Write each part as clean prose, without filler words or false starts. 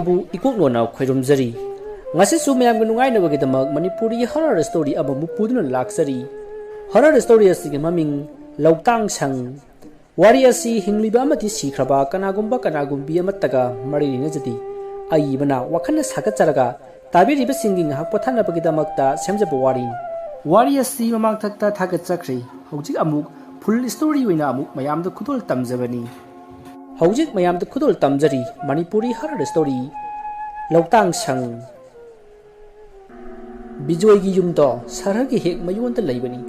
ꯃꯌꯥꯝꯕꯨ ꯏꯀꯣꯛꯂꯣꯟꯅ ꯈꯣꯏꯔꯨꯝꯖꯔꯤ ꯉꯁꯤꯁꯨ ꯃꯌꯥꯝꯒ ꯅꯨꯡꯉꯥꯏꯅꯕꯒꯤꯗꯃꯛ ꯃꯅꯤꯄꯨꯔꯤ ꯍꯔꯔ ꯁ꯭ꯇꯣꯔꯤ ꯑꯃꯕꯨ ꯄꯨꯗꯨꯅ ꯂꯥꯛꯆꯔꯤ ꯍꯔꯔ ꯁ꯭ꯇꯣꯔꯤ ꯑꯁꯤꯒꯤ ꯃꯃꯤꯡ ꯂꯧꯇꯥꯡ ꯁꯪ ꯋꯥꯔꯤ ꯑꯁꯤ ꯍꯤꯡꯂꯤꯕ ꯑꯃꯗꯤ ꯁꯤꯈ꯭ꯔꯕ ꯀꯅꯥꯒꯨꯝꯕꯤ ꯑꯃꯠꯇꯒ ꯃꯔꯤ ꯂꯩꯅꯖꯗꯦ ꯑꯏꯕꯅ ꯋꯥꯈꯜꯅ ꯁꯥꯒꯠꯆꯔꯒ ꯇꯥꯕꯤꯔꯤꯕꯁꯤꯡꯒꯤ ꯉꯥꯏꯍꯥꯛ ꯄꯣꯊꯥꯅꯕꯒꯤꯗꯃꯛꯇ ꯁꯦꯝꯖꯕ ꯋꯥꯔꯤꯅꯤ ꯋꯥꯔꯤ ꯑꯁꯤ ꯃꯃꯥꯡꯊꯛꯇ ꯊꯥꯒꯠꯆꯈ꯭ꯔꯦ ꯍꯧꯖꯤꯛ ꯑꯃꯨꯛ ꯐꯨꯜ ꯁ꯭ꯇꯣꯔꯤ ꯑꯣꯏꯅ ꯑꯃꯨꯛ ꯃꯌꯥꯝꯗ ꯈꯨꯗꯣꯜ ꯇꯝꯖꯕꯅꯤ ꯍꯧꯖꯤꯛ ꯃꯌꯥꯝꯗ ꯈꯨꯗꯣꯜ ꯇꯝꯖꯔꯤ ꯃꯅꯤꯄꯨꯔꯤ ꯍꯔꯔ ꯁ꯭ꯇꯣꯔꯤ ꯂꯧꯇꯥꯡ ꯁꯪ ꯕꯤꯖꯣꯏꯒꯤ ꯌꯨꯝꯗꯣ ꯁꯍꯔꯒꯤ ꯍꯦꯛ ꯃꯌꯣꯟꯗ ꯂꯩꯕꯅꯤ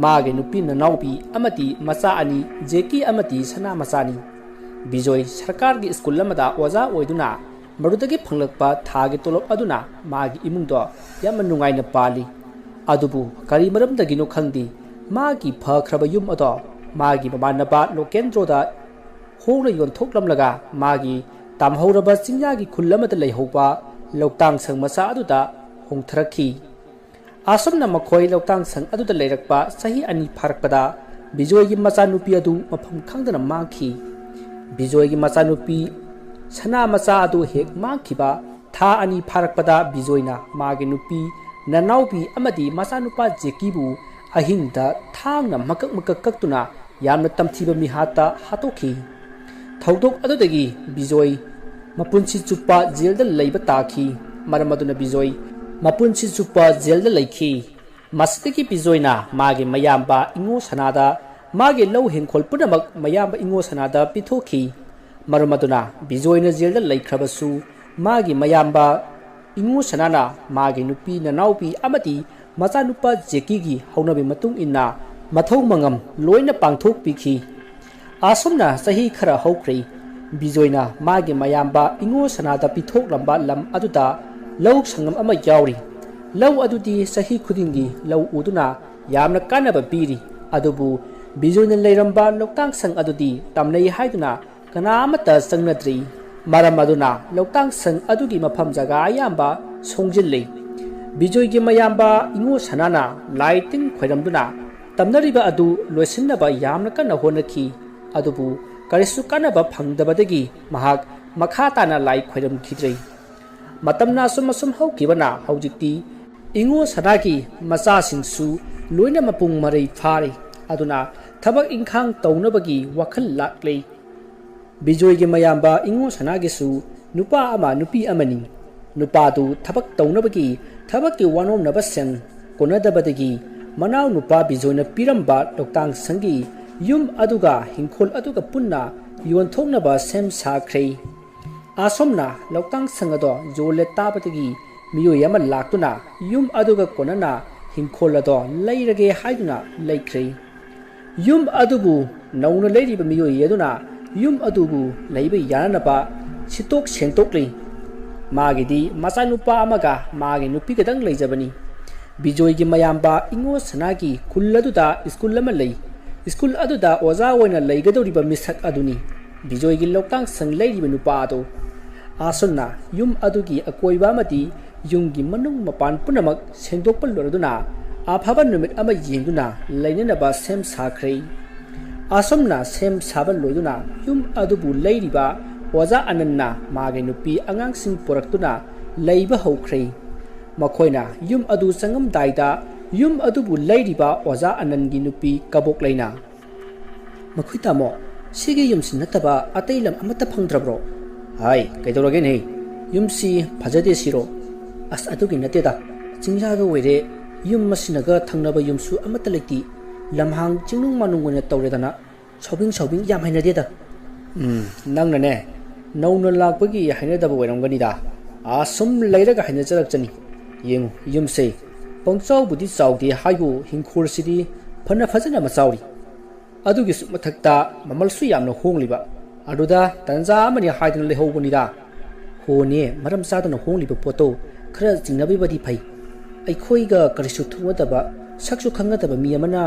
ꯃꯥꯒꯤ ꯅꯨꯄꯤ ꯅꯅꯥꯎꯄꯤ ꯑꯃꯗꯤ ꯃꯆꯥ ꯑꯅꯤ ꯖꯦꯀꯤ ꯑꯃꯗꯤ ꯁꯅꯥ ꯃꯆꯥꯅꯤ ꯕꯤꯖꯣꯏ ꯁꯔꯀꯥꯔꯒꯤ ꯁ꯭ꯀꯨꯜ ꯑꯃꯗ ꯑꯣꯖꯥ ꯑꯣꯏꯗꯨꯅ ꯃꯗꯨꯗꯒꯤ ꯐꯪꯂꯛꯄ ꯊꯥꯒꯤ ꯇꯣꯂꯣꯞ ꯑꯗꯨꯅ ꯃꯥꯒꯤ ꯏꯃꯨꯡꯗꯣ ꯌꯥꯝꯅ ꯅꯨꯡꯉꯥꯏꯅ ꯄꯥꯜꯂꯤ ꯑꯗꯨꯕꯨ ꯀꯔꯤ ꯃꯔꯝꯗꯒꯤꯅꯣ ꯈꯪꯗꯦ ꯃꯥꯒꯤ ꯐꯈ꯭ꯔꯕ ꯌꯨꯝ ꯑꯗꯣ ꯃꯥꯒꯤ ꯃꯃꯥꯟꯅꯕ ꯂꯣꯀꯦꯟꯗ꯭ꯔꯣꯗ ꯍꯣꯡꯅ ꯌꯣꯟꯊꯣꯛꯂꯝꯂꯒ ꯃꯥꯒꯤ ꯇꯥꯝꯍꯧꯔꯕ ꯆꯤꯡꯌꯥꯒꯤ ꯈꯨꯜ ꯑꯃꯗ ꯂꯩꯍꯧꯕ ꯂꯧꯇꯥꯡ ꯁꯪ ꯃꯆꯥ ꯑꯗꯨꯗ ꯍꯣꯡꯊꯔꯛꯈꯤ ꯑꯁꯨꯝꯅ ꯃꯈꯣꯏ ꯂꯧꯇꯥꯡ ꯁꯪ ꯑꯗꯨꯗ ꯂꯩꯔꯛꯄ ꯆꯍꯤ 2 ꯐꯥꯔꯛꯄꯗ ꯕꯤꯖꯣꯏꯒꯤ ꯃꯆꯥꯅꯨꯄꯤ ꯑꯗꯨ ꯃꯐꯝ ꯈꯪꯗꯅ ꯃꯥꯡꯈꯤ ꯕꯤꯖꯣꯏꯒꯤ ꯃꯆꯥꯅꯨꯄꯤ ꯁꯅꯥ ꯃꯆꯥ ꯑꯗꯨ ꯍꯦꯛ ꯃꯥꯡꯈꯤꯕ ꯊꯥ 2 ꯐꯥꯔꯛꯄꯗ ꯕꯤꯖꯣꯏꯅ ꯃꯥꯒꯤ ꯅꯨꯄꯤ ꯅꯅꯥꯎꯄꯤ ꯑꯃꯗꯤ ꯃꯆꯥꯅꯨꯄꯥ ꯖꯦꯀꯤꯕꯨ ꯑꯍꯤꯡꯗ ꯊꯥꯡꯅ ꯃꯀꯛ ꯀꯛꯇꯨꯅ ꯌꯥꯝꯅ ꯇꯝꯊꯤꯕ ꯃꯤꯍꯥꯠꯇ ꯍꯥꯠꯇꯣꯛꯈꯤ ꯊꯧꯗꯣꯛ ꯑꯗꯨꯗꯒꯤ ꯕꯤꯖꯣꯏ ꯃꯄꯨꯟꯁꯤ ꯆꯨꯞꯄ ꯖꯦꯜꯗ ꯂꯩꯕ ꯇꯥꯈꯤ ꯃꯔꯝ ꯑꯗꯨꯅ ꯕꯤꯖꯣꯏ ꯃꯄꯨꯟꯁꯤ ꯆꯨꯞꯄ ꯖꯦꯜꯗ ꯂꯩꯈꯤ ꯃꯁꯤꯗꯒꯤ ꯕꯤꯖꯣꯏꯅ ꯃꯥꯒꯤ ꯃꯌꯥꯝꯕ ꯏꯉꯣ ꯁꯅꯥꯗ ꯃꯥꯒꯤ ꯂꯧ ꯍꯤꯡꯈꯣꯜ ꯄꯨꯝꯅꯃꯛ ꯃꯌꯥꯝꯕ ꯏꯉꯣ ꯁꯅꯥꯗ ꯄꯤꯊꯣꯛꯈꯤ ꯃꯔꯝ ꯑꯗꯨꯅ ꯕꯤꯖꯣꯏꯅ ꯖꯦꯜꯗ ꯂꯩꯈ꯭ꯔꯕꯁꯨ ꯃꯥꯒꯤ ꯃꯌꯥꯝꯕ ꯏꯉꯣ ꯁꯅꯥꯅ ꯃꯥꯒꯤ ꯅꯨꯄꯤ ꯅꯅꯥꯎꯄꯤ ꯑꯃꯗꯤ ꯃꯆꯥꯅꯨꯄꯥ ꯖꯦꯀꯤꯒꯤ ꯍꯧꯅꯕꯤ ꯃꯇꯨꯡ ꯏꯟꯅ ꯃꯊꯧ ꯃꯉꯝ ꯂꯣꯏꯅ ꯄꯥꯡꯊꯣꯛꯄꯤꯈꯤ ꯑꯁꯨꯝꯅ ꯆꯍꯤ ꯈꯔ ꯍꯧꯈ꯭ꯔꯦ ꯕꯤꯖꯣꯏꯅ ꯃꯥꯒꯤ ꯃꯌꯥꯝꯕ ꯏꯉꯣ ꯁꯅꯥꯗ ꯄꯤꯊꯣꯛꯂꯝꯕ ꯂꯝ ꯑꯗꯨꯗ ꯂꯧ ꯁꯪꯒꯝ ꯑꯃ ꯌꯥꯎꯔꯤ ꯂꯧ ꯑꯗꯨꯗꯤ ꯆꯍꯤ ꯈꯨꯗꯤꯡꯒꯤ ꯂꯧ ꯎꯗꯨꯅ ꯌꯥꯝꯅ ꯀꯥꯟꯅꯕ ꯄꯤꯔꯤ ꯑꯗꯨꯕꯨ ꯕꯤꯖꯣꯏꯅ ꯂꯩꯔꯝꯕ ꯂꯧꯇꯥꯡ ꯁꯪ ꯑꯗꯨꯗꯤ ꯇꯝꯅꯩ ꯍꯥꯏꯗꯨꯅ ꯀꯅꯥ ꯑꯃꯠꯇ ꯆꯪꯅꯗ꯭ꯔꯤ ꯃꯔꯝ ꯑꯗꯨꯅ ꯂꯧꯇꯥꯡ ꯁꯪ ꯑꯗꯨꯒꯤ ꯃꯐꯝ ꯖꯒꯥ ꯑꯌꯥꯝꯕ ꯁꯣꯡꯖꯤꯜꯂꯤ ꯕꯤꯖꯣꯏꯒꯤ ꯃꯌꯥꯝꯕ ꯏꯉꯣ ꯁꯅꯥꯅ ꯂꯥꯏ ꯇꯤꯟ ꯈꯣꯏꯔꯝꯗꯨꯅ ꯇꯝꯅꯔꯤꯕ ꯑꯗꯨ ꯂꯣꯏꯁꯤꯟꯅꯕ ꯌꯥꯝꯅ ꯀꯟꯅ ꯍꯣꯠꯅꯈꯤ ꯑꯗꯨꯕꯨ ꯀꯔꯤꯁꯨ ꯀꯥꯟꯅꯕ ꯐꯪꯗꯕꯗꯒꯤ ꯃꯍꯥꯛ ꯃꯈꯥ ꯇꯥꯅ ꯂꯥꯏ ꯈꯣꯏꯔꯝꯈꯤꯗ꯭ꯔꯦ ꯃꯇꯝꯅ ꯑꯁꯨꯝ ꯍꯧꯈꯤꯕꯅ ꯍꯧꯖꯤꯛꯇꯤ ꯏꯉꯣ ꯁꯅꯥꯒꯤ ꯃꯆꯥꯁꯤꯡꯁꯨ ꯂꯣꯏꯅ ꯃꯄꯨꯡ ꯃꯔꯩ ꯐꯥꯔꯦ ꯑꯗꯨꯅ ꯊꯕꯛ ꯏꯪꯈꯥꯡ ꯇꯧꯅꯕꯒꯤ ꯋꯥꯈꯜ ꯂꯥꯛꯂꯦ ꯕꯤꯖꯣꯏꯒꯤ ꯃꯌꯥꯝꯕ ꯏꯉꯣ ꯁꯅꯥꯒꯤꯁꯨ ꯅꯨꯄꯥ ꯑꯃ ꯅꯨꯄꯤ ꯑꯃꯅꯤ ꯅꯨꯄꯥꯗꯨ ꯊꯕꯛ ꯇꯧꯅꯕꯒꯤ ꯊꯕꯛꯀꯤ ꯋꯥꯅꯣꯝꯅꯕ ꯁꯦꯟ ꯀꯣꯟꯅꯗꯕꯗꯒꯤ ꯃꯅꯥꯎ ꯅꯨꯄꯥ ꯕꯤꯖꯣꯏꯅ ꯄꯤꯔꯝꯕ ꯂꯧꯇꯥꯡ ꯁꯪꯒꯤ ꯌꯨꯝ ꯑꯗꯨꯒ ꯍꯤꯡꯈꯣꯜ ꯑꯗꯨꯒ ꯄꯨꯟꯅ ꯌꯣꯟꯊꯣꯛꯅꯕ ꯁꯦꯝ ꯁꯥꯈ꯭ꯔꯦ ꯑꯁꯣꯝꯅ ꯂꯧꯇꯥꯡ ꯁꯪ ꯑꯗꯣ ꯌꯣꯜꯂꯦ ꯇꯥꯕꯗꯒꯤ ꯃꯤꯑꯣꯏ ꯑꯃ ꯂꯥꯛꯇꯨꯅ ꯌꯨꯝ ꯑꯗꯨꯒ ꯀꯣꯟꯅꯅ ꯍꯤꯡꯈꯣꯜ ꯑꯗꯣ ꯂꯩꯔꯒꯦ ꯍꯥꯏꯗꯨꯅ ꯂꯩꯈ꯭ꯔꯦ ꯌꯨꯝ ꯑꯗꯨꯕꯨ ꯅꯧꯅ ꯂꯩꯔꯤꯕ ꯃꯤꯑꯣꯏ ꯑꯗꯨꯅ ꯌꯨꯝ ꯑꯗꯨꯕꯨ ꯂꯩꯕ ꯌꯥꯅꯅꯕ ꯁꯤꯠꯇꯣꯛ ꯁꯦꯡꯇꯣꯛꯂꯤ ꯃꯥꯒꯤꯗꯤ ꯃꯆꯥꯅꯨꯄꯥ ꯑꯃꯒ ꯃꯥꯒꯤ ꯅꯨꯄꯤꯒꯗꯪ ꯂꯩꯖꯕꯅꯤ ꯕꯤꯖꯣꯏꯒꯤ ꯃꯌꯥꯝꯕ ꯏꯉꯣ ꯁꯅꯥꯒꯤ ꯈꯨꯜ ꯑꯗꯨꯗ ꯁ꯭ꯀꯨꯜ ꯑꯃ ꯂꯩ ꯁ꯭ꯀꯨल अदुदा ओजा ओइना लैगदौरिबा मिसक अदुनी बिजोयगी लोक्तांग संग लैरिबा नुपा अदो आसुन्ना युम अदुगी अकोइबा अमदी युमगी मनुंग मपान पुनमक सेंदोकपा लोरदुना आफाबा नुमित अमा येंदुना लैननबा सेम साख्रे आसुमना सेम साबा लोइदुना युम अदुबु लैरिबा ओजा अनन्ना मागे नुपी अंगांगसिंग पोरक्तुना लैबा हौख्रे मखोइना युम अदु संगम दाइदा युम अदुबु लैरिबा ओजा अननगी नुपी कबोक लैना मखोइ तामो सिगे युमसि नतबा अतै लम अमता फंगद्रब्रो हाय कैदौरगे नै युमसि फजदे सिरो अस अदुगी नतेदा चिंजागा ओइरे युम मसिनगा थंगनबा युमसु अमता लैति लमहांग चिंनुंग मानुंग ओइना तौरेदना छौबिंग याम हाइनदेदा नंगनने नौना लाकपगी हाइनदबा ओइरमगनिदा आसुम लैरगा हाइनजरकचनी येंगु युमसे पंचाउबुदी चाउदे हाइबु हिंखोरसिदी फना फजना मचाउरी अदुगिसु मथक्ता ममलसु यामना होंगलिबा अदुदा तंजा अमनि हाइदना लेहौबनिदा होने मरम चादना होंगलिबा पोतो खरा जिंगनबिबदी फै अइखोइगा करिसु थुवदबा सक्सु खंगदबा मि अमना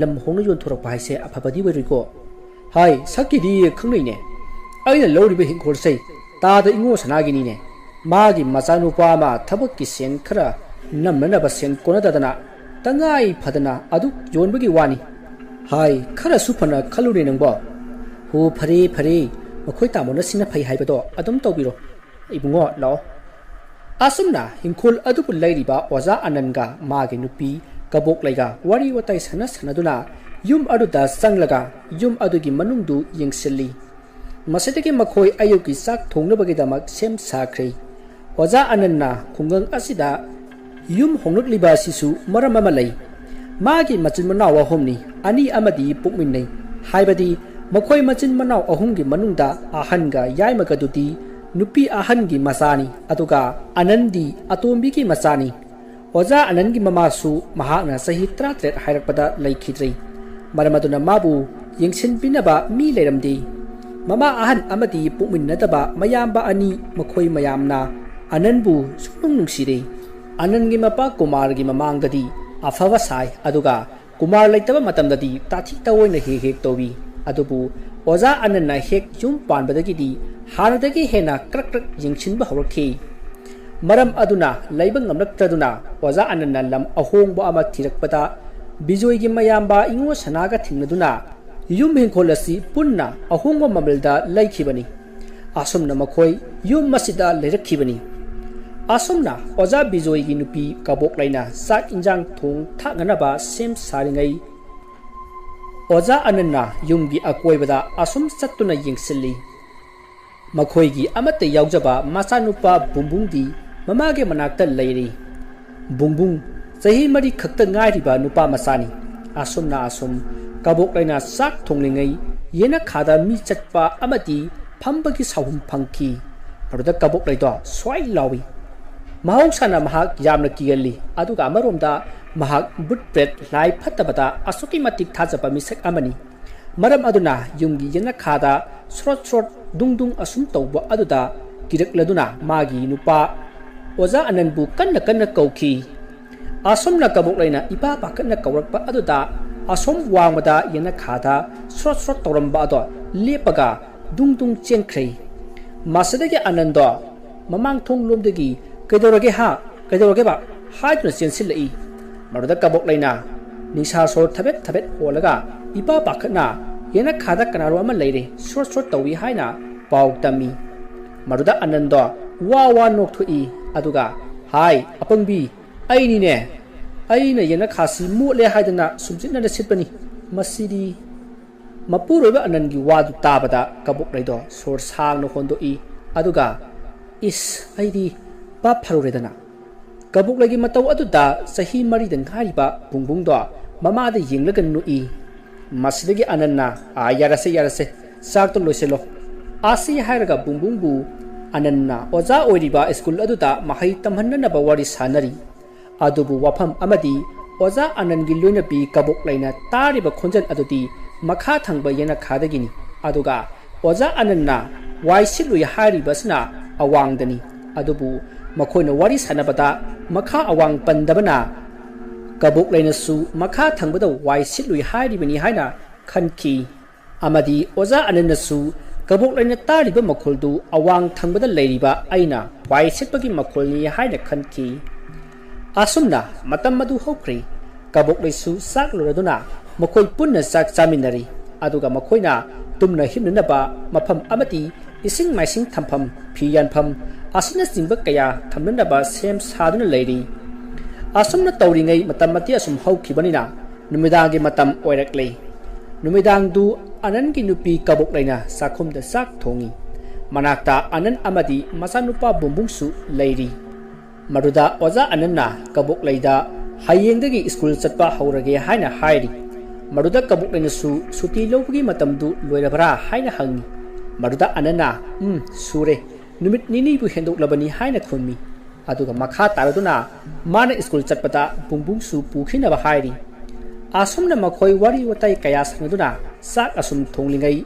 लम होंगना योनथोरकपा हाइसे अफबदी वरिको हाय सक्किदी खंगनैने अइना लौरिबा हिंखोरसै तादा इंगो सनागिनीने मागी मचानुपा मा थबक्की सेन खरा नमनबा सेन कोनददना तंगाई फदना अदु योनबगी वानी हाय खरा सुफना खलुरे नंबो हो फरे फरे मखोइ तामोना सिना फै हाइबदो अदुम तौबिरो ibungo lo asumna hinkul adubu lairiba oza ananga magi nupi kabok laiga wari watai sana sanaduna yum aduda sanglaga yum adugi manungdu yengsilli masidagi makhoi ayuki sak thongnabagi sem sakhre oza ananna khungang asida yum honglukliba sisu maram ama lei magi machin manaw ahomni ani amadi pukminnai haibadi makhoi machin manaw ahumgi manungda ahanga yaimagadudi nupi ahangi masani atuga anandi atombigi masani oza anangi mamasu mahakna sahi 33 hairakpada laikhidrei maramaduna mabu yengsin binaba mi leiramdi mama ahan amadi pukminnadaba mayamba ani makhoi mayamna ananbu sunung nungsire anangi mapa kumargi mamangdadi afava sai aduga kumar laitaba matamdadi tathi tawoina hek tobi adubu oza ananna hek yum panbadagidi hanadagi hena krak krak yengsinba hawrakhi maram aduna laibang ngamlaktaduna oza ananna lam ahongba ama thirakpada bijoygi mayamba ingo sanaga thingnaduna yum hengkholasi punna ahongba mamalda laikhibani asumna makhoi yum masida leirakhibani asumna oza bijoygi nupi kabok laina sak injang thong thagnaba sem saringai oza ananna yumgi akoibada asum sattuna yengsilli makhoigi amate yaujaba masanupa bumbungdi mamage manakta leiri bumbung sahi mari khakta ngairiba nupa masani asumna asum kabok laina sak thonglingai yena khada mi chatpa amati phambagi sahum phangki paruda kabok laido swai lawi mahausana mahak yamna kigali aduga amaromda mahak butpret lai phatabata asuki matik thajapa misek amani maram aduna yumgi yena khada srot srot dung asum tawba aduda kirakladuna magi nupa oza ananbu kanna kauki asumna kabok laina ipa pakna kawrakpa aduda asum wangmada yena khada srot srot tawramba ado lepaga dung chengkhrei masadagi anando mamang thong lomdagi kaidorage ba haidna chensilai maruda kabok laina nisa sor thabet holaga ipa pakna yena khada kanaro ama leire srot tawi haina pau tami maruda anando wa nokthui aduga hai apangbi aini ne aina yena khasi mole haidana sumjitna sitpani masidi mapuroba anangi wadu tabada kabok laido sor sang no hondo I aduga is aidi pa pharuredana kabuk lagi matau aduda sahi mari dang hariba bungbungdo mama da yinglagan nu I masidagi ananna yarase sak to loiselo asi hairaga bungbungbu ananna oza oiriba school aduda mahai tamhanna ba wari sanari adubu wafam amadi oza anangi loina bi kabuk laina tariba khonjan adudi makha thangba yena khadagini aduga oza ananna waisilui haribasna awangdani adubu makhoina wari sanabada makha awang pandabana kabuk laina su makha thangbada waisilui haribani haina khanki amadi oza ananna su kabuk laina tariba makholdu awang thangbada leiriba aina waisitpagi makholni haina khanki asumna matam madu hokri kabuk laisu sak loraduna makhoi punna sak chaminari aduga makhoina tumna himnaba mafam amati ising maising thampham phiyanpham asina singba kaya thamnaba sem saduna leiri asumna tawringai matam mati asum haukibanina numidangi matam oirakle numidang du anangi nupi kabuk laina sakhumda sak thongi manakta anan amadi masanupa bumbungsu leiri maruda oza ananna kabuk laida hayengdagi school chatpa haurage haina hairi maruda kabuk laina su suti lobgi matamdu loirabra haina hangi maruda anana sure numit nini bu hendok labani haina khunmi aduga makha taraduna mana school chatpata bungbung su pukhina ba hairi asumna makhoi wari watai kaya sanaduna sak asum thonglingai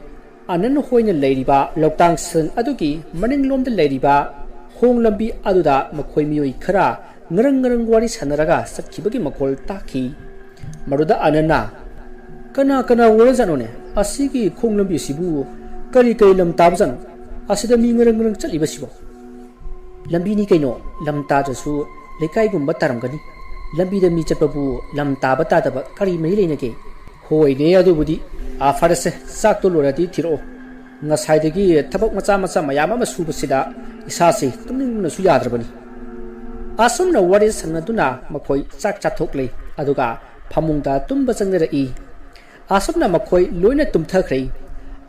anan hoina leiriba loktang san adugi maning lomda leiriba khong lambi aduda makhoi mioi khara ngarang wari sanaraga satkibagi makhol takhi maruda anana kana woranjanone asigi khong lambi sibu kari lam tabjan asida mi ngarang chaliba sibo lambi ni kaino lam ta jasu lekai gumba taramgani lambi da mi chapabu lam tabata da kari mai leina ke hoi ne adu budi a farase sak to lorati thiro ngasai thabak macha macha mayam ama subasida isasi tumningna su yadrabani asumna wari sanaduna makoi chak chathokle aduga phamungda tumba changrei asumna makoi loina tumthakhre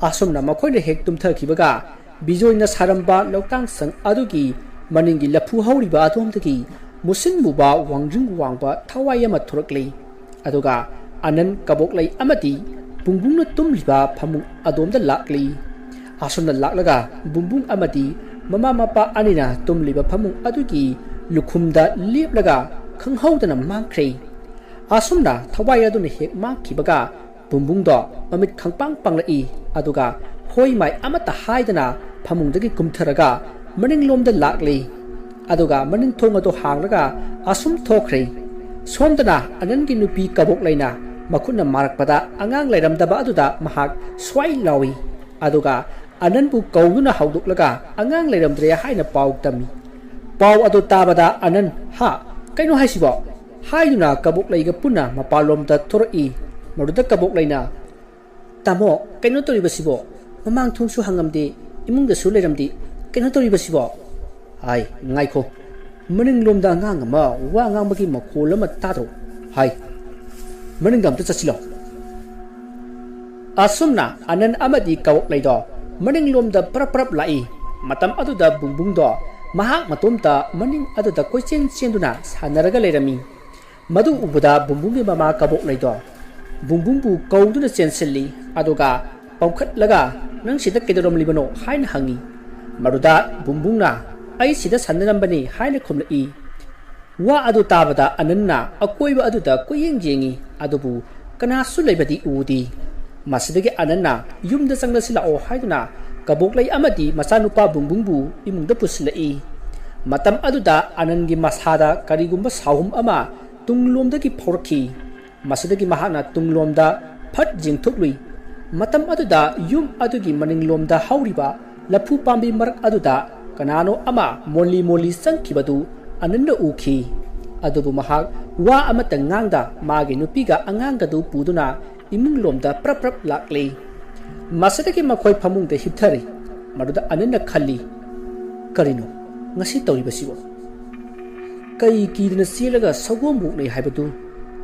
asumna makoi ne hek tumthakibaga bijoina saramba loktang sang adugi maningi lapu hauriba atomdagi musin muba wangjing wangba thawai ama thurakle aduga anan kaboklai amati bungbungna tumliba phamung adomda lakli asumna laklaga bungbung amati mama mapa anina tumliba phamung adugi lukhumda leplaga khanghaudana mangkhre asumna thawai aduna hek mangkhibaga bungbungdo mamit khangpang panglai aduga hoi mai amata haidana phamungdagi kumtharaga maninglomda lakli aduga maning thong ado hanglaga asum thokre somdana anangi nupi kaboklaina makhuna marakpada angang lairamdaba aduda mahak swai lawi aduga ananbu kauduna hauduklaga angang lairamdre haina pau tami pau adu tabada anan ha kaino haisibo haiduna kaboklaiga puna mapalomda thoroi maruda kaboklaina tamo kaino toribasibo mamang thungsu hangamde imungda su lairamdi kaino toribasibo hai ngaikho maninglomda angang ama wa angang bagi makolama tadro hai maningdam ta chachilo asumna anan amadi kaboklaido maninglomda prap lai matam aduda bungbungdo mahak matomta maning aduda koichen chenduna sanaraga lerami madu ubuda bungbunggi mama kaboklaido bungbungbu kauduna chenselli aduga pamkhatlaga nang sida kedorom libano haina hangi maruda bungbungna ai sida sanarambani haina khumlai wa adu tabada ananna akoiba aduda koyeng jengi adubu kana su leibadi udi masidagi ananna yumda changlasila o haiduna kaboklai amadi machanupa bungbungbu imungda puslai matam aduda anangi masada karigumba sahum ama tunglomdagi phorki masidagi mahana tunglomda phat jingthuklui matam aduda yum adugi maninglomda hauriba lapu pambi marak aduda kanano ama moli sangkibadu ananda ukhi adubu mahak wa amata ngangda magi nupiga angangadu puduna imunglomda prap lakli masadagi makhoi phamungde hipthari maduda ananda khalli karino ngasi tawibasibo kai kidna silaga sagombu nei haibadu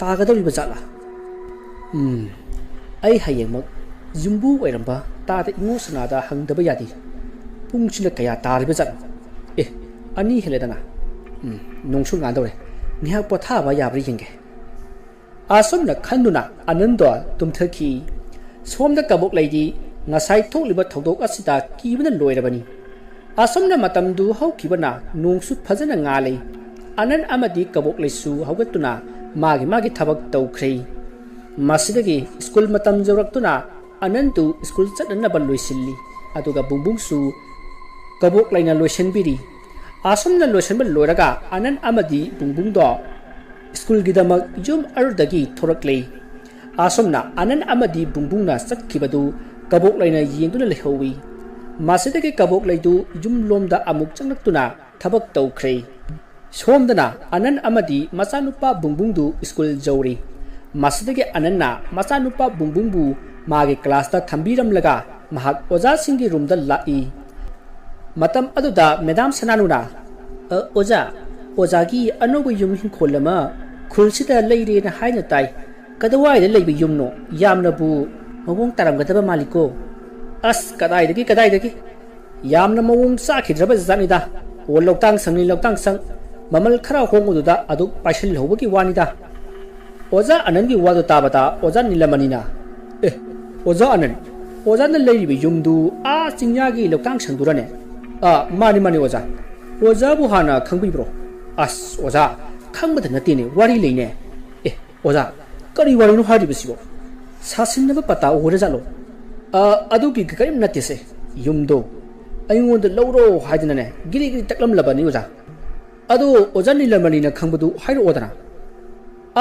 tagadoriba jala ai hayengmak jumbu oiramba tada ingosnada hangdaba yadi pungchina kaya tariba jala ani heledana nongsu ngandore nihak pothaba yabri yenge asomna khanduna anando tumthaki somda kabok laidi ngasai thokliba thodok asida kibana loirabani asomna matamdu haukibana nongsu phajana ngale anan amadi kabok laisu haugatuna magi thabak tawkhre masidagi school matam jawraktuna anantu school chatna balloisilli aduga bungbungsu kabok laina loisenbiri asomna loisenba loiraga anan amadi bungbungdo school gidamak jum ardagi thorakle asomna anan amadi bungbungna chatkibadu kabok laina yengduna lehowi masidagi kabok laidu jum lomda amuk changlaktuna thabak tawkhre somdana anan amadi machanupa bungbungdu school jawri masidagi ananna machanupa bungbungbu magi class ta thambiramlaga mahak oja singi roomda lai matam aduda madam sananuna oja gi anobu yum hin kholama khulsida leire na haina tai kadawai da leibi yumno yamna bu mawong taramgadaba maliko as kadai dagi yamna mawong sakhidraba zanida wol loktang sang mamal khara hongududa aduk paishal hobagi wanida oja anangi wadu tabata oja nilamanina oja anan oja na leibi yumdu a chingyagi loktang sangdurane mani oja bu hana khangbibro as oja khangbada natine wari leine oja kari wari no hadibasibo sasinaba pata ore jalo adugi karim natese yumdo aingonda lawro haidinane giri taklam labani oja adu oja nilamanina khangbadu hairo odana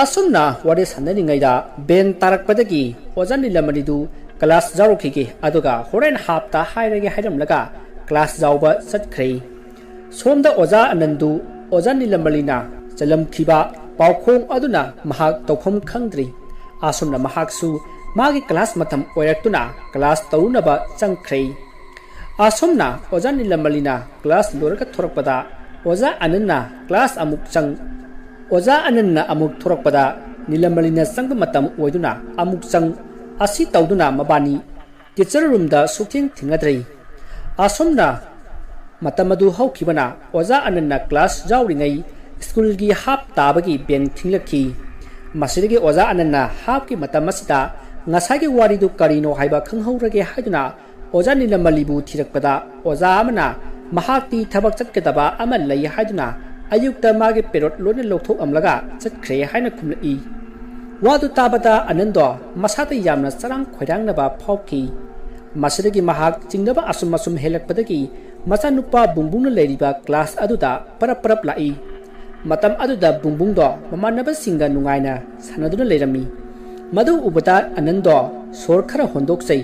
asumna wari sanani ngaida ben tarakpadagi oja nilamanidu class jarokhige aduga horen hapta hairage hairamlaga class jawba satkhre somda oja anandu oja nilamalina chalam khiba paukhong aduna mahak tawkham khangdri asumna mahaksu magi class matham oiraktuna class tarunaba changkhre asomna oja nilamalina class loraka thorakpada oja ananna class amuk chang oja ananna amuk thorakpada nilamalina changba matam oiduna amuk chang asi tawduna mabani teacher room da suking thingadrei asomna matamadu haukibana oja ananna class jawringai school gi hap tabagi ben thinglakhi masidagi oja ananna hap ki matamasita ngasagi waridu karino haiba khanghaurage haiduna oja nilamalibu thirakpada oja amana mahakti thabak chatkadaba ama lei haiduna ayukta magi perot lone lokthok amlaga chatkre haina khumlai wadu tabata anando masata yamna sarang khoirangnaba phawki masidagi mahak chingnaba asum asum helakpadagi machanupa bungbungna leiriba class aduda parap lai matam aduda bungbungdo mamanaba singa nungaina sanaduna leirami madu ubata anando sor khara hondok sei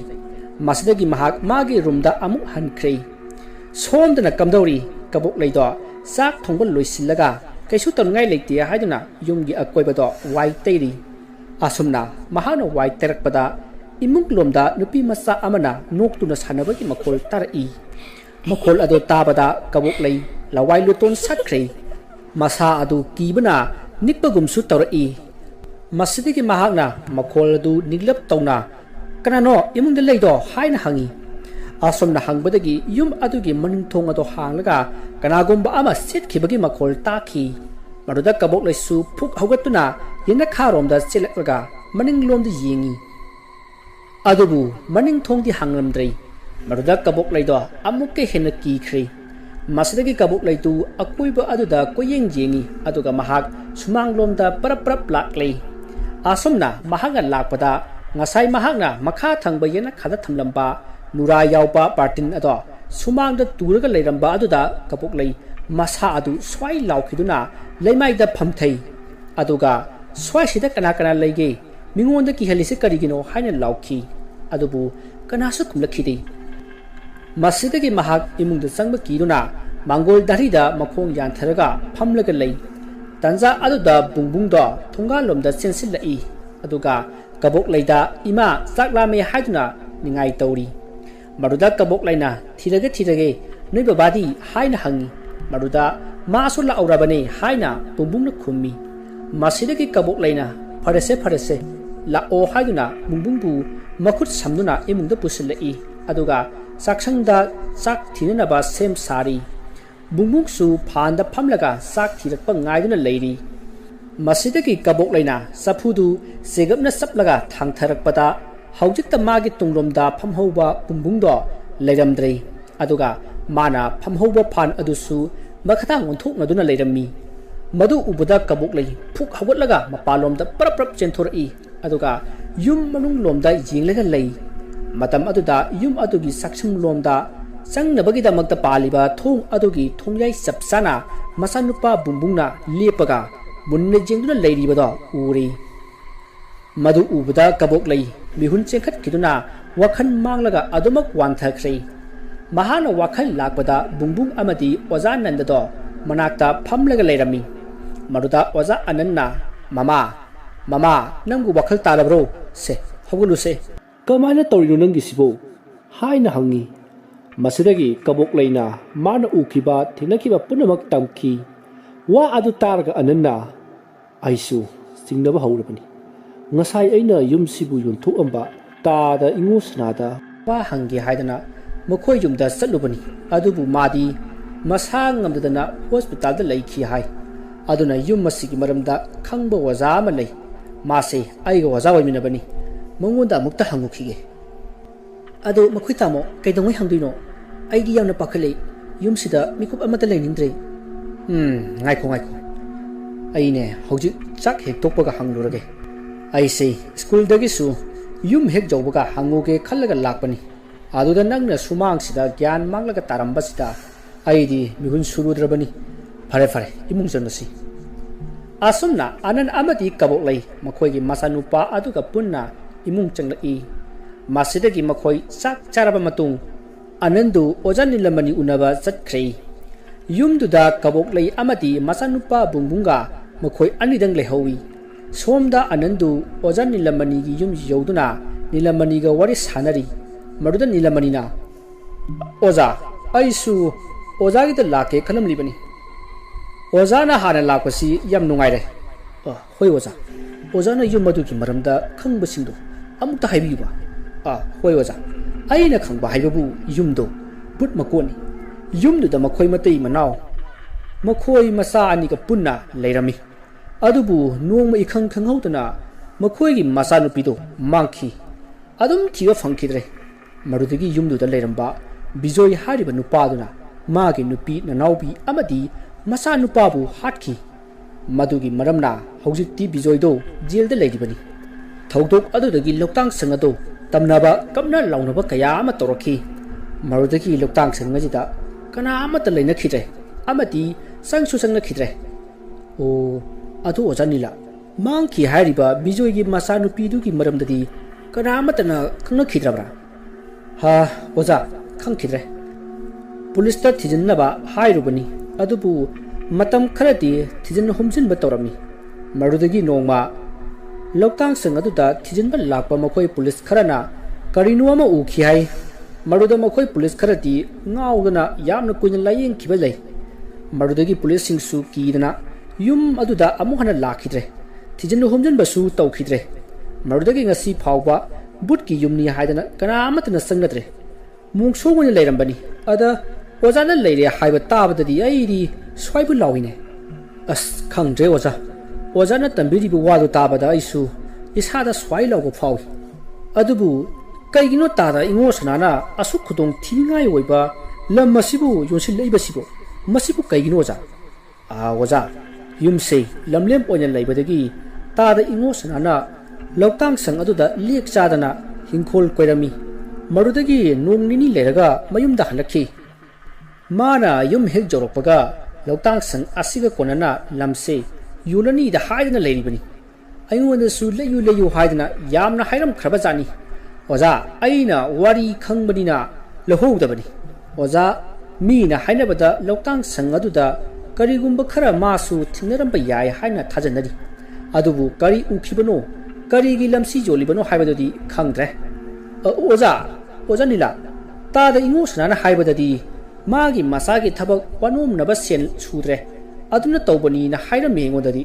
masidagi mahak magi roomda amuk hankhre somdana kamdori kabok leido sak thongbal loisillaga kaisu tongai leite haiduna yumgi akoibado wai teiri asumna mahana wai terakpada imung lomda nupi masa amana noktuna sanabagi makol tarai makol ado tabada kabok lei lawai luton sakre masa adu kibana nikpagumsu tarai masidigi mahakna makol adu niglap tawna kanano imung leido haina hangi asomna hangbadagi yum adugi maning thong ado hanglaga kanagomba ama setkibagi makol taki maruda kabok leisu phuk haugatuna yena kharomda chelakraga maning lomda yengi adubu maning thongdi hanglamdrei maruda kabok leido amukke hena ki khre masidagi kabok leitu akoiba aduda koyeng jengi aduga mahak sumang lomda parap laklei asomna mahaga lakpada ngasai mahakna makha thangba yena khada thamlamba nura yaupa partin ado sumangda turaga leiramba aduda kabok lei masa adu swai laukhiduna leimaida phamthei aduga swai sida kana leige mingonda ki halise karigino haina laukhi adubu kanasu kumlakhide masidagi mahak imungda sangba kiruna mangol darida makhong yantharaga phamlaga lei tanja aduda bungbungdo thonga lomda sensilai aduga kabok leida ima saklame haiduna ningai tauri maruda kabok laina thirage noi babadi haina hangi maruda masu la aurabane haina bungbungna khummi masidagi kabok laina farese la o haiduna bungbungbu makhut samduna imungda pusilai aduga saksangda sak thinanaba sem sari bungbungsu phanda phamlaga sak thirakpa ngaiduna leiri masidagi kabok laina safudu segapna saplaga thangtharakpada haujikta magi tungromda phamhauba bungbungdo leiramdrei aduga mana phamhauba phan adusu makhata ngonthoknaduna leirammi madu ubada kabok lei phuk hawatlaga mapalomda parap chenthorei aduga yum manung lomda yinglaga lei matam aduda yum adugi saksam lomda changnabagi damakta paliba thong adugi thongyai sapsana masanupa bungbungna lepaga munne jengduna leiribada uri madu ubada kabok lei mihun chengkhat kiduna wakhan manglaga adumak wanthakre mahana wakhal lakpada bungbung amadi oja nandado manakta phamlaga leirami maruda oja ananna mama nanggu wakhal tarabro se hogulu se kamana torino nangi sibo haina hangi masidagi kabok leina mana ukhiba thinakiba punamak tamki wa adu targa ananna aisu singnaba haurabani ngasai aina yumsibu yunthuk amba tada ingusnada wa hangi haidana makhoi yumda satlubani adubu madi masang ngamdana hospital da leikhi hai aduna yum masigi maramda khangba waza ma lei mase aiga waza waiminabani mangonda mukta hangukhige ado makhoi tamo kaidongoi hangduino aidi yamna pakhale yumsida mikup amata leinindre ngaiko aine hojik chak hek tokpaga hanglurage aise school dagi su yum hek jawbaga hanguge khallaga lakpani aduda nangna sumang sida gyan manglaga taramba sida aidi mihun surudrabani fare imung janasi asumna anan amadi kabok lei makhoigi masanupa aduga punna imung changlai masidagi makhoi sak charaba matung anandu ojani lamani unaba chatkre yumduda kabok lei amadi masanupa bungbunga makhoi anidang lehawi somda anandu ojani lamani gi yum yoduna nilamani ga wari sanari maruda nilamanina ओजा अइसु ओजागी the लाके खलम लिबनी ओजा ना हाना लापसी यम नुंगाइरे होय ओजा ओजा ना yum मदुकी मरमदा खंगबसिंदो अमुक्ता हाइबिबा होय ओजा अइना खंगबा हाइबबु युमदो बुट मकोनी युमदुदा मखोय मतै मनाव मखोय मसा अनि का पुन्ना लेरमी अदुबु नोंग इखंग खंगौदना मखोयगी मसा नुपिदो मांखी अदुम थिबा फंखिद्रे मरुदगी युमदुदा लेरंबा बिजोय हारिबा नुपादुना मागे नुपी ननाउबी अमदी मसा नुपाबु हाटखी मदुगी मरमना हौजिक्ति बिजोयदो जेलदा लेरिबनी थौदोक अदुदगी लोक्तांग संगदो तमनाबा कमना लाउनबा कया अमा तोरखी मरुदगी लोक्तांग संगजिदा कना अमत लेनखिद्रे अमदी संगसु संगखिद्रे ओ अदु ओजानिला मांखी हारिबा बिजोयगी मसा नुपीदुगी मरमददी कना अमतना खंगखिद्रबरा हा ओजा खंखिद्रे पुलिसता थिजनबा हाइरुबनी अदुबु मतम खरती थिजन हुमजिनबा तौरमी मरुदगी नोंगमा लोक्तांग संग अदुदा थिजनबा लाकपा मखोय पुलिस खरना करिनु अमा उखि हाय मरुदा मखोय पुलिस खरती ngaudana yamna kuina layeng khiba lei मरुदगी पुलिस सिंगसु कीदना युम अदुदा अमुहना लाखिद्रे थिजन हुमजिनबा सु तौखिद्रे मरुदगी ngasi फावबा बुटकी युमनी हायदना कनामतना संगद्रे मुंगसोगुन लेरंबनी अदा ओजाना लेरे हाइबा ताबददी आइदी स्वाइबु लाविने अस खंग्रे ओजाना तंबिरिबु वादु ताबदा आइसु इसादा स्वाइ लावबो फाव अदुबु कइगिनो तादा इंगो सनाना असु खुदोंग थिनिङाय ओइबा लम मसिबु योनसिल लेबसिबु मसिबु कइगिनो ओजा युमसे लमलेम ओइन लेबदगी तादा इंगो सनाना लोक्तांग संग अदुदा लेक चादना हिंखोल कोइरमी मरुदगी नोंग निनी लेरगा मयुमदा हलखी माना युम हेक जोरपगा लोक्तांग संग असिगा कोनना लमसे युलनी द हाइदना लेरिबनी अइंगोंदा सु लेयु हाइदना यामना हाइरम खरबा जानी ओजा अइना वारी खंगबनिना लहोदबनी ओजा मीना हाइनबदा लोक्तांग संग अदुदा करिगुंबा खरा मासु थिंगरंबा याय हाइना थाजनरी अदुबु करी उखिबनो करीगी लमसी जोलिबनो हाइबददी खंगद्रे ओजा निला तादा इंगो सनाना हाइबददी मागी मसागी थबक वनोमनबा सेन सुद्रे अदुना तौबनी ना हाइरा मेंगोददी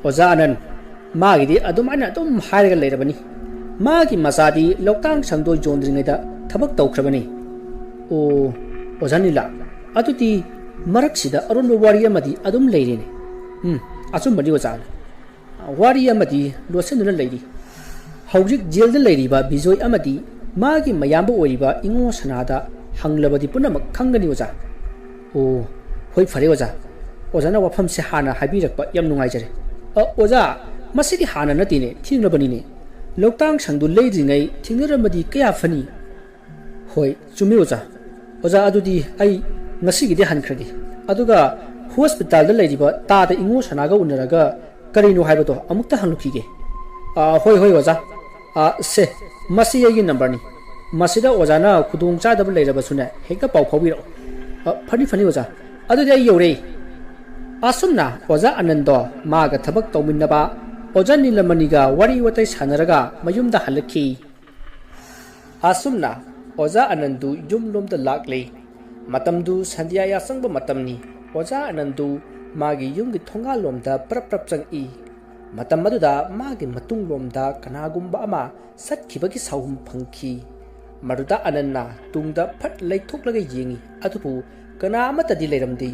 ओजा अनन मागिदी अदुमाना अदुम हाइरगा लेरबनी मागी मसादी लोक्तांग संगदो जोंद्रिङैदा थबक तौख्रबनी ओ ओजा निला अदुती मरक्सिदा अरुणबा वारी अमदी अदुम लेरिने अचुमबनी ओजा वारी अमदी लोसनदुना लेरी हौजिक जेलदा लेरिबा बिजोय अमदी मागी मयामबा ओइबा इंगो सनादा हंगलबदी पुनमक खंगनी ओजा ओ होय फरे ओजाना वफम से हाना हाबिरकपा यम नुंगाइजरे ओजा मसिदी हाना नतिने थिंगलबनीने लोक्तांग संगदु लेद्रिङै थिंगरमदी कया फनी होय चुमे ओजा अदुदी आई ngasigiди hankradi aduga hospital da leiriba ta da ingo sanaga unaraga karino haibado amukta hanlukige hoy oza se masi yagi number ni masida ozana khudung cha da leiraba sune hekta pau phobiro fani oza adu dai yore asumna oza anando maga thabak tawminnaba oza nilamaniga wari watai sanaraga mayumda halakhi asumna oza anandu yumlom da lakle matamdu sandia ya sangba matamni oza anandu magi yumgi thonga lomda prap changi matam maduda magi matung lomda kanagumba ama satkibagi sahum phangki maruda ananna tungda phat leithoklaga yengi adupu kana amata di leiramdi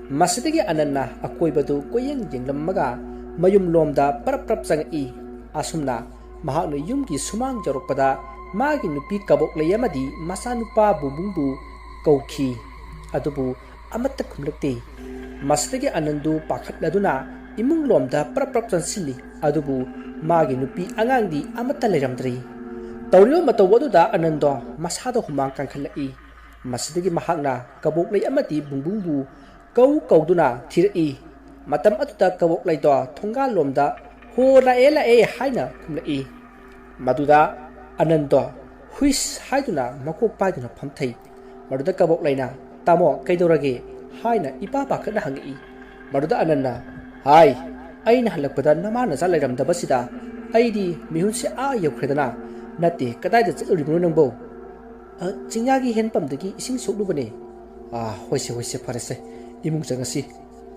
masidagi ananna akoibadu koyeng jenglammaga mayum lomda prap changi asumna mahakna yumgi sumang jarokpada magi nupi kabok leyamadi masanupa bubungbu कौखी अदुबु अमत खुमलक्ते मसदगे अनंदु पाखटलदुना इमुंग लोमदा प्रप्रप चनसिली अदुबु मागी नुपी अंगांगदी अमत लेरमद्री तौरियो मतवदुदा अनंदो मसादो हुमांग कांखलई मसदगे महागना कबोकलै अमति बुंबुंबु कौदुना थिरई मतम अदुदा कबोकलैदो थोंगा लोमदा हो लाए हाइना खुमलई मदुदा अनंदो हुइस हाइदुना मकोक पाइदुना फमथै मरुदा कबोक लेना तामो कैदौरगे हाइना इपा पाखना हंगी मरुदा अनन्ना हाय अइना हलकपदा नमाना जा लेरमदबसिदा अइदी मिहुनसे आ यौख्रेदना नते कदाइदा चलुरिबनो नंबो Chingyagi henpamdagi ising soklubane. Hoise farese. Imung changasi.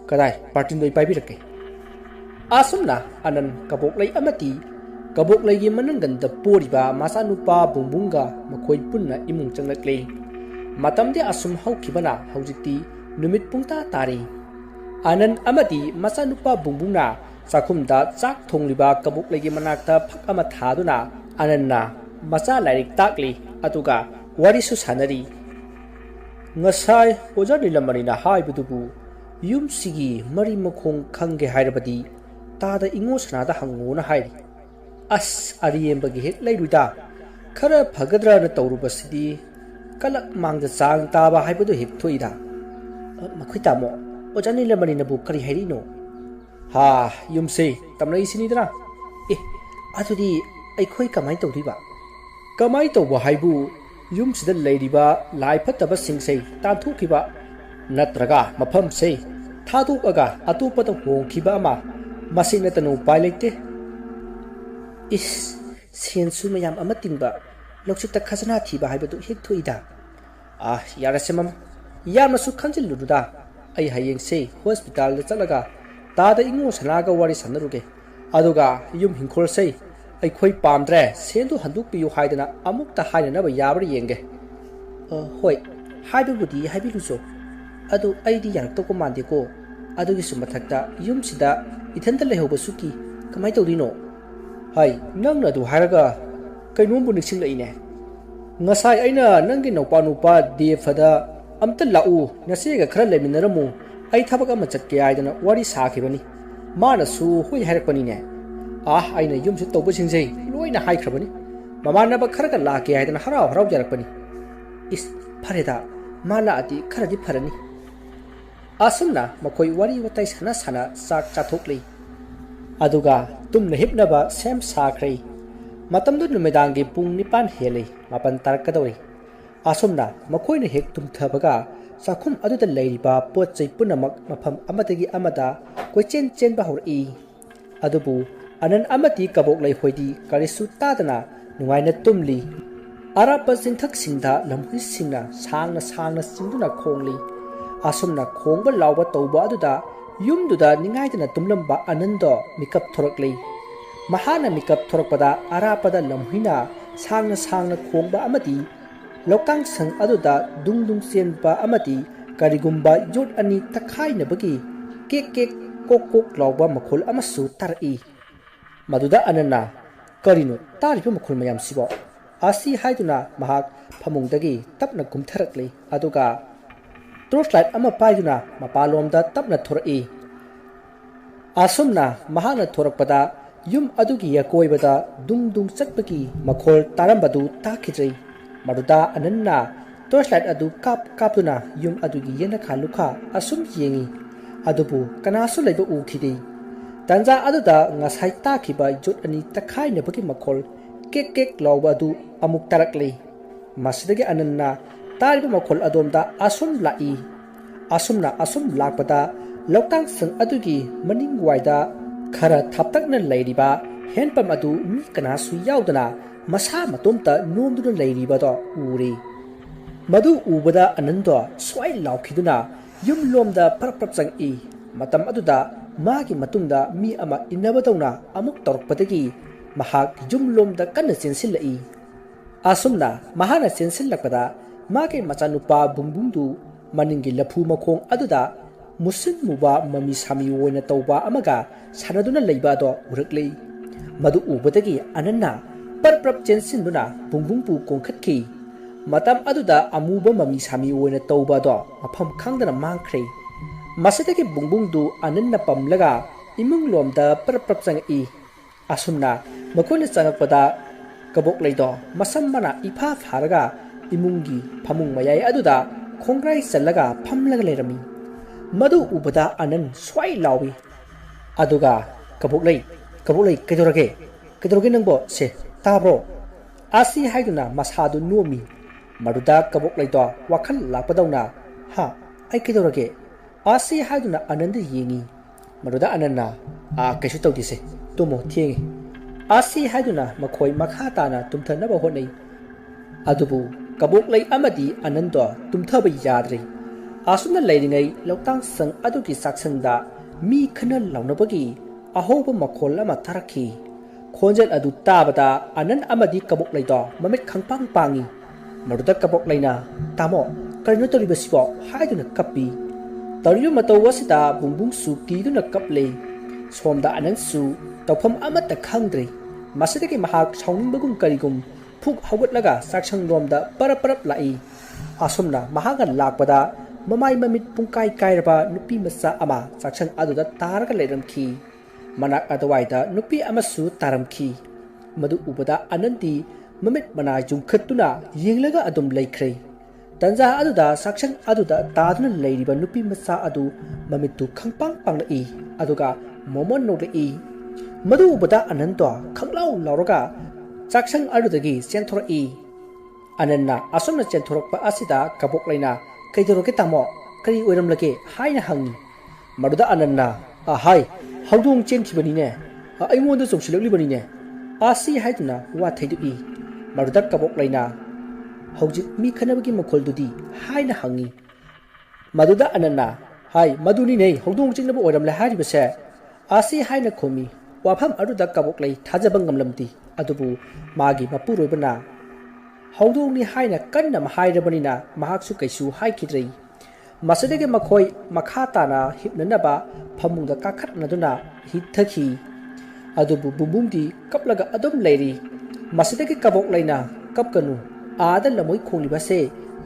Kadai partin doi paibirake. Asumna anan kaboklay amati kaboklay gi manangganda poriba masanupa bungbunga makhoi punna imung changlakle. Matamde asum haukibana haujikti numit pungta tari. Anan amati masanupa bungbungna sakhumda chak thongliba kaboklay gi manakta phak ama thaduna ananna macha lairik takli atuga warisu sanari. Ngasai oja nilamarina haibudubu yumsigi mari makhong khangge hairabadi tada ingo sanada hangona hairi. Ariyembagi hek lairuida khara phagadra na tawrubasidi kalak mangda chang taba haibudu hek thoida. Makhoi tamo oja nilamarina bu kari hairino. Yumse tamnai sinidra. Adudi aikhoi kamai tawdiba. Kamai tawba haibu yumsida lairiba lai phattaba singsei tanthukiba natraga mafam sei thadukaga atupada hongkhiba ama masina tanu pai leite. Sensu mayam ama tingba lokchita khazana thiba haibadu hek thoida. Yarasemam yamasu khanjillududa ai hayeng sei hospital da chalaga tada ingo sanaga wari sanaruge aduga yum hingkhol sei aikhoi pamdre sendu handuk piyu haidana amukta hainana ba yabra yenge. Hoi haibubudi haibiluso adu aidi yarakto ko mande ko adugi sumathakta yumsida ithanda lehobasuki kamai tawdino. Nangna du haraga kainombu niksing laine. Ngasai aina nangi nopa nupa defada amta lau nasega khara leminaramu ai thabak ama chakke aidana wari sakhibani mana su hoi harakpani ne. Aina yumsi tawba singsei loina haikhrabani mamanaba khara ka lake aidana harau jarakpani. Phareda mala ati kharadi pharani. Asumna makhoi wari watai sana sak chathokli aduga tumna hipnaba sem sakhrai. Matamdu numedangi pung nipan hele mapan tarakadori. Asumna makhoina hek tumthabaga sakhum aduda lairiba potchai punamak mafam amadagi amada koichen chenba hori. Adubu anan amati kaboklai hoidi karisu tadana nungaina tumli. Arapa singthak singda lamhui singna sangna singduna khongli. Asumna khongba lawba tawba aduda yumduda ningaidana tumlamba anando mikap thorakli. Mahana mikap thorakpada arapada lamhuina sangna khongba amati lokang sang aduda dung senpa amati karigumba yot ani takhaina bagi kek kok lawba makhol amasu tarai. Maduda anana karino tariba makhol mayam sibo asi haiduna mahak phamungdagi tapna kumtharakli aduga torchlight ama paiduna mapalomda tapna thorai. Asumna mahana thorakpada yum adugi yakoibada dung chatbagi makhol tarambadu takhidrei. Maduda ananna torchlight adu kaptuna yum adugi yena khalukha asum yengi adubu kanasu leiba ukhidi. Tanja aduda ngasai takhiba jot ani takhaina bagi makhol kek lawba adu amuk tarakli. Masidagi ananna tariba makhol adomda asum lai. Asumna asum lakpada loktang sang adugi maning waida khara thaptakna lairiba henpam adu mi kanasu yaudana masa matomta nomduna lairiba do uri. Madu ubada anando swai laukhiduna yum lomda parprap changi. Matam aduda magi matungda mi ama inabadawna amuk torokpadagi mahak yum lomda kanna chensilai. Asumna mahana chensilakpada magi machanupa bungbungdu maningi lapu makhong aduda musin muba mami sami woina tawba amaga sanaduna leiba do urakli. Madu ubadagi ananna parprap chensinduna bungbungpu kongkhatkhi. Matam aduda amuba mami sami woina tawba do mafam khangdana mangkhre. Masidagi bungbungdu ananna pamlaga imung lomda parprap changi. Asumna makhona changakpada kaboklai do masam mana ifa pharaga imungi phamung mayai aduda khongrai challaga phamlaga lerami. Madu ubada anan swai lawi aduga kaboklai kedorage nangbo se tabro asi haiduna masadu nomi. Maduda kaboklai do wakhal lakpadawna ai kedorage asi haiduna ananda yengi. Maduda ananna kaisu tawdise tumo thiengi asi haiduna makhoi makha tana tumthanaba honai. Adubu Kaboklay amadi Anando tumthaba yadri asumna leiringai loktang sang aduki saksangda mi khana launabagi ahoba makhol ama tarakhi khonjal adu tabada anan amadi kaboklay do mamit khangpang pangi maruda kaboklayna tamo karino toribasibo haiduna kappi tariyo mataw wasita bungbung su kiduna kaple somda anan su tawpham amata khangdri masidagi mahak saungbagum karigum phuk hawatlaga saksang romda parap lai asumna mahaga lakpada mamai mamit pungkai kairaba nupi masa ama saksang aduda taraga leiramki manak adwaida nupi amasu taramki madu ubada ananti mamit manai jumkhatuna yenglaga adum laikhrei tanja aduda saksang aduda taduna leiriba nupi masa adu mamitu khangpang panglai aduga momon nolai madu ubada ananto khanglau lauraga saksang adudagi senthorai ananna asumna senthorokpa asida kaboklayna kaidoroke tamo kari oiramlake haina hangi maduda ananna hai haudong chenkhibani ne aingonda chongsilaklibani ne asi haiduna wa thaidui maruda kaboklayna hojik mi khanabagi makholdudi haina hangi maduda ananna hai maduni nei haudong chengnaba oiramla haribase asi haina khomi wafam aduda kaboklay thajabang ngamlamti adubu magi mapuroibana haudong ni haina kanna mahairabanina mahaksu kaisu haikidrei masadege makhoi makhatana hipnanaba phamungda kakhatnaduna hithakhi adubu bumbungdi kaplaga adum leiri masadege kaboklayna kapkanu ada lamoi khonglibase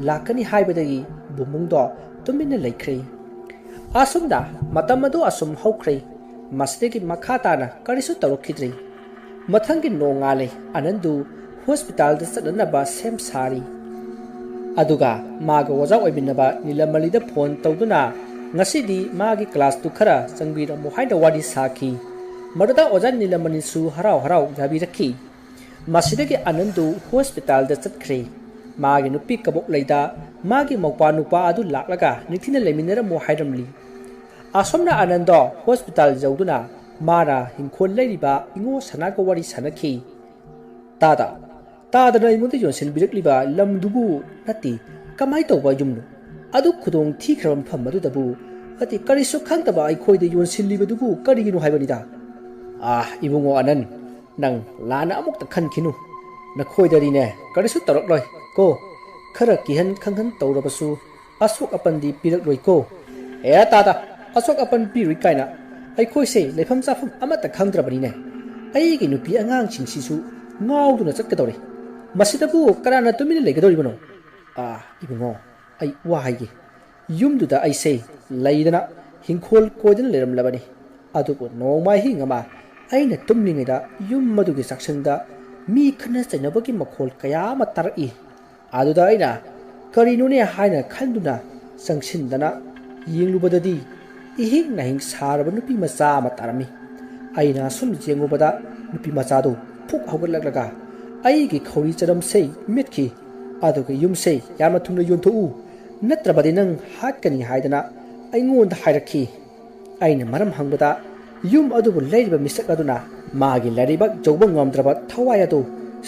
lakani haibadagi bumbungdo tumina laikhrei asumda matamadu asum haukrei masadege makhatana karisu tawkhidrei mathangi nongale anandu hospital da sadanaba sem sari aduga maga waja oibinaba nilamalida phone tawduna ngasidi magi class tu khara changbira mohaida wadi sakhi maruda ojan nilamani su harau jabi rakhi masidagi anandu hospital da chatkre magi nupi kaboklayda magi mawpa nupa adu laklaga nithina leminera mohairamli asomna anando hospital jawduna mara himkhol leiriba ingo sanaga wari sanakhi tadana imunde yonsil birakliba lamdubu nati kamai tawba yumnu adu khudong thikram pham adu dabu ati karisu khangtaba ai khoide yonsillibadubu kariginu haibanida ibungo anan nang lana amuk ta khankhinu na khoidari ne karisu tarakloi ko khara kihan khanghan tawrabasu asok apandi pirakloi ko tada asok apan pirui kaina ai khoise lepham chafam amata khangdrabani ne ai gi nupi angang chingsisu ngauduna chatkadori masidabu karana tumina legadoribano ibungo ai wahaigi yumduda ai sei leidana hingkhol koidana leram labani adubu nongmai hingama aina tumlingida yum madugi saksangda mi khana chainabagi makhol kaya ma tarai aduda aina karinune haina khanduna sangsindana yenglubadadi ihing nahing saraba nupi macha ma tarami aina sum jengubada nupi macha do phuk hawlaklaga aigi khori charam sei mitki aduga yum sei yama thungna yonthu natrabadi nang hatkani haidana aingonda hairakhi aina maram hangbada yum adubu leiriba misak aduna magi lariba jawba ngamdraba thawai adu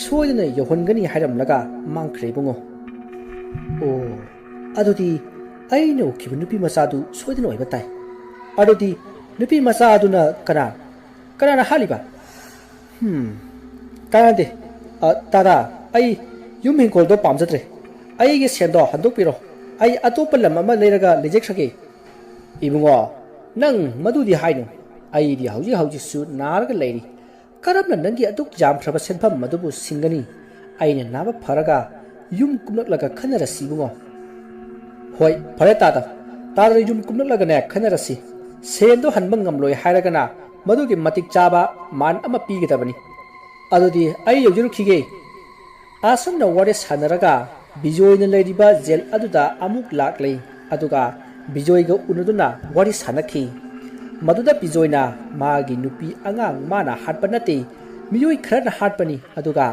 soidana yohongani hairamlaga mangkhrebungo adudi aina ukhibu nupi masadu soidana oibatai adudi nupi masa aduna kana haliba kanade tada ai yum hingkol do pamjatre ai ge sendo handok piro ai atopa lam ama leiraga lejek sake ibungo nang madudi hainu ai di hauji su narga leiri karabna nangi aduk jam thraba senpham madubu singani aina naba pharaga yum kumlaklaga khanarasi bungo hoi phare tada yum kumlaklaga ne khanarasi sendo hanbang ngamloi hairagana madugi matik chaba man ama pigedabani adudi ai yojurkhige asumna ware sanaraga bijoyna leiriba jel aduda amuk laklei aduga bijoyga unuduna wari sanakhi maduda bijoyna magi nupi angang mana hatpanate miyoi kharana hatpani aduga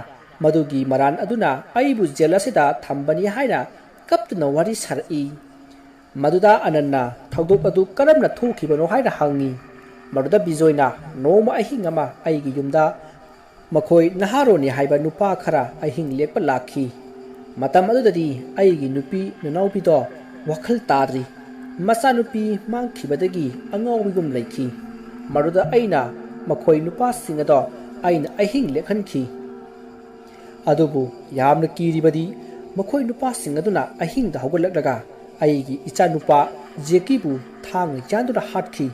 madugi maran aduna aibu jelasida thambani haina kaptuna wari sarai maduda ananna thawdok adu karamna thokibano haina hangi maduda bijoyna noma ahingama aigi yumda makhoi naharoni haiba nupa khara ahing lekpa lakhi matam adudadi aigi nupi nanaupido wakhal tadri macha nupi mangkhibadagi angawigum leikhi maruda aina makhoi nupa singado aina ahing lekhanki adubu yamna kiribadi makhoi nupa singaduna ahing da hogalaklaga aigi icha nupa jekibu thang yanduna hatkhi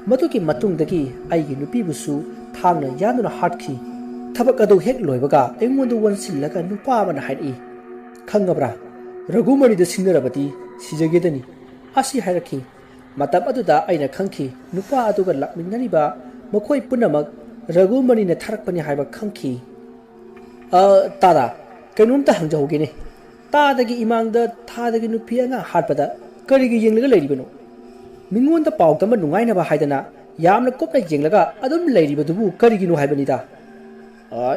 maduki matungdagi aigi nupi busu thangna yanduna hatkhi thabak adu hek loibaga engondu wansillaga nupa mana haidi khangabra ragumani da singarabati sijagedani asi hairaki matab aduda aina khangki nupa aduga lakminariba makhoi punamak ragumani na tharakpani haiba khangki tada kainumta hangjahogene tadagi imangda thadagi nupi anga hatpada karigi yenglaga leiribano mingonda pawtama nungaina ba haidana yamna kopna yenglaga adum leiribadubu karigi no haibanida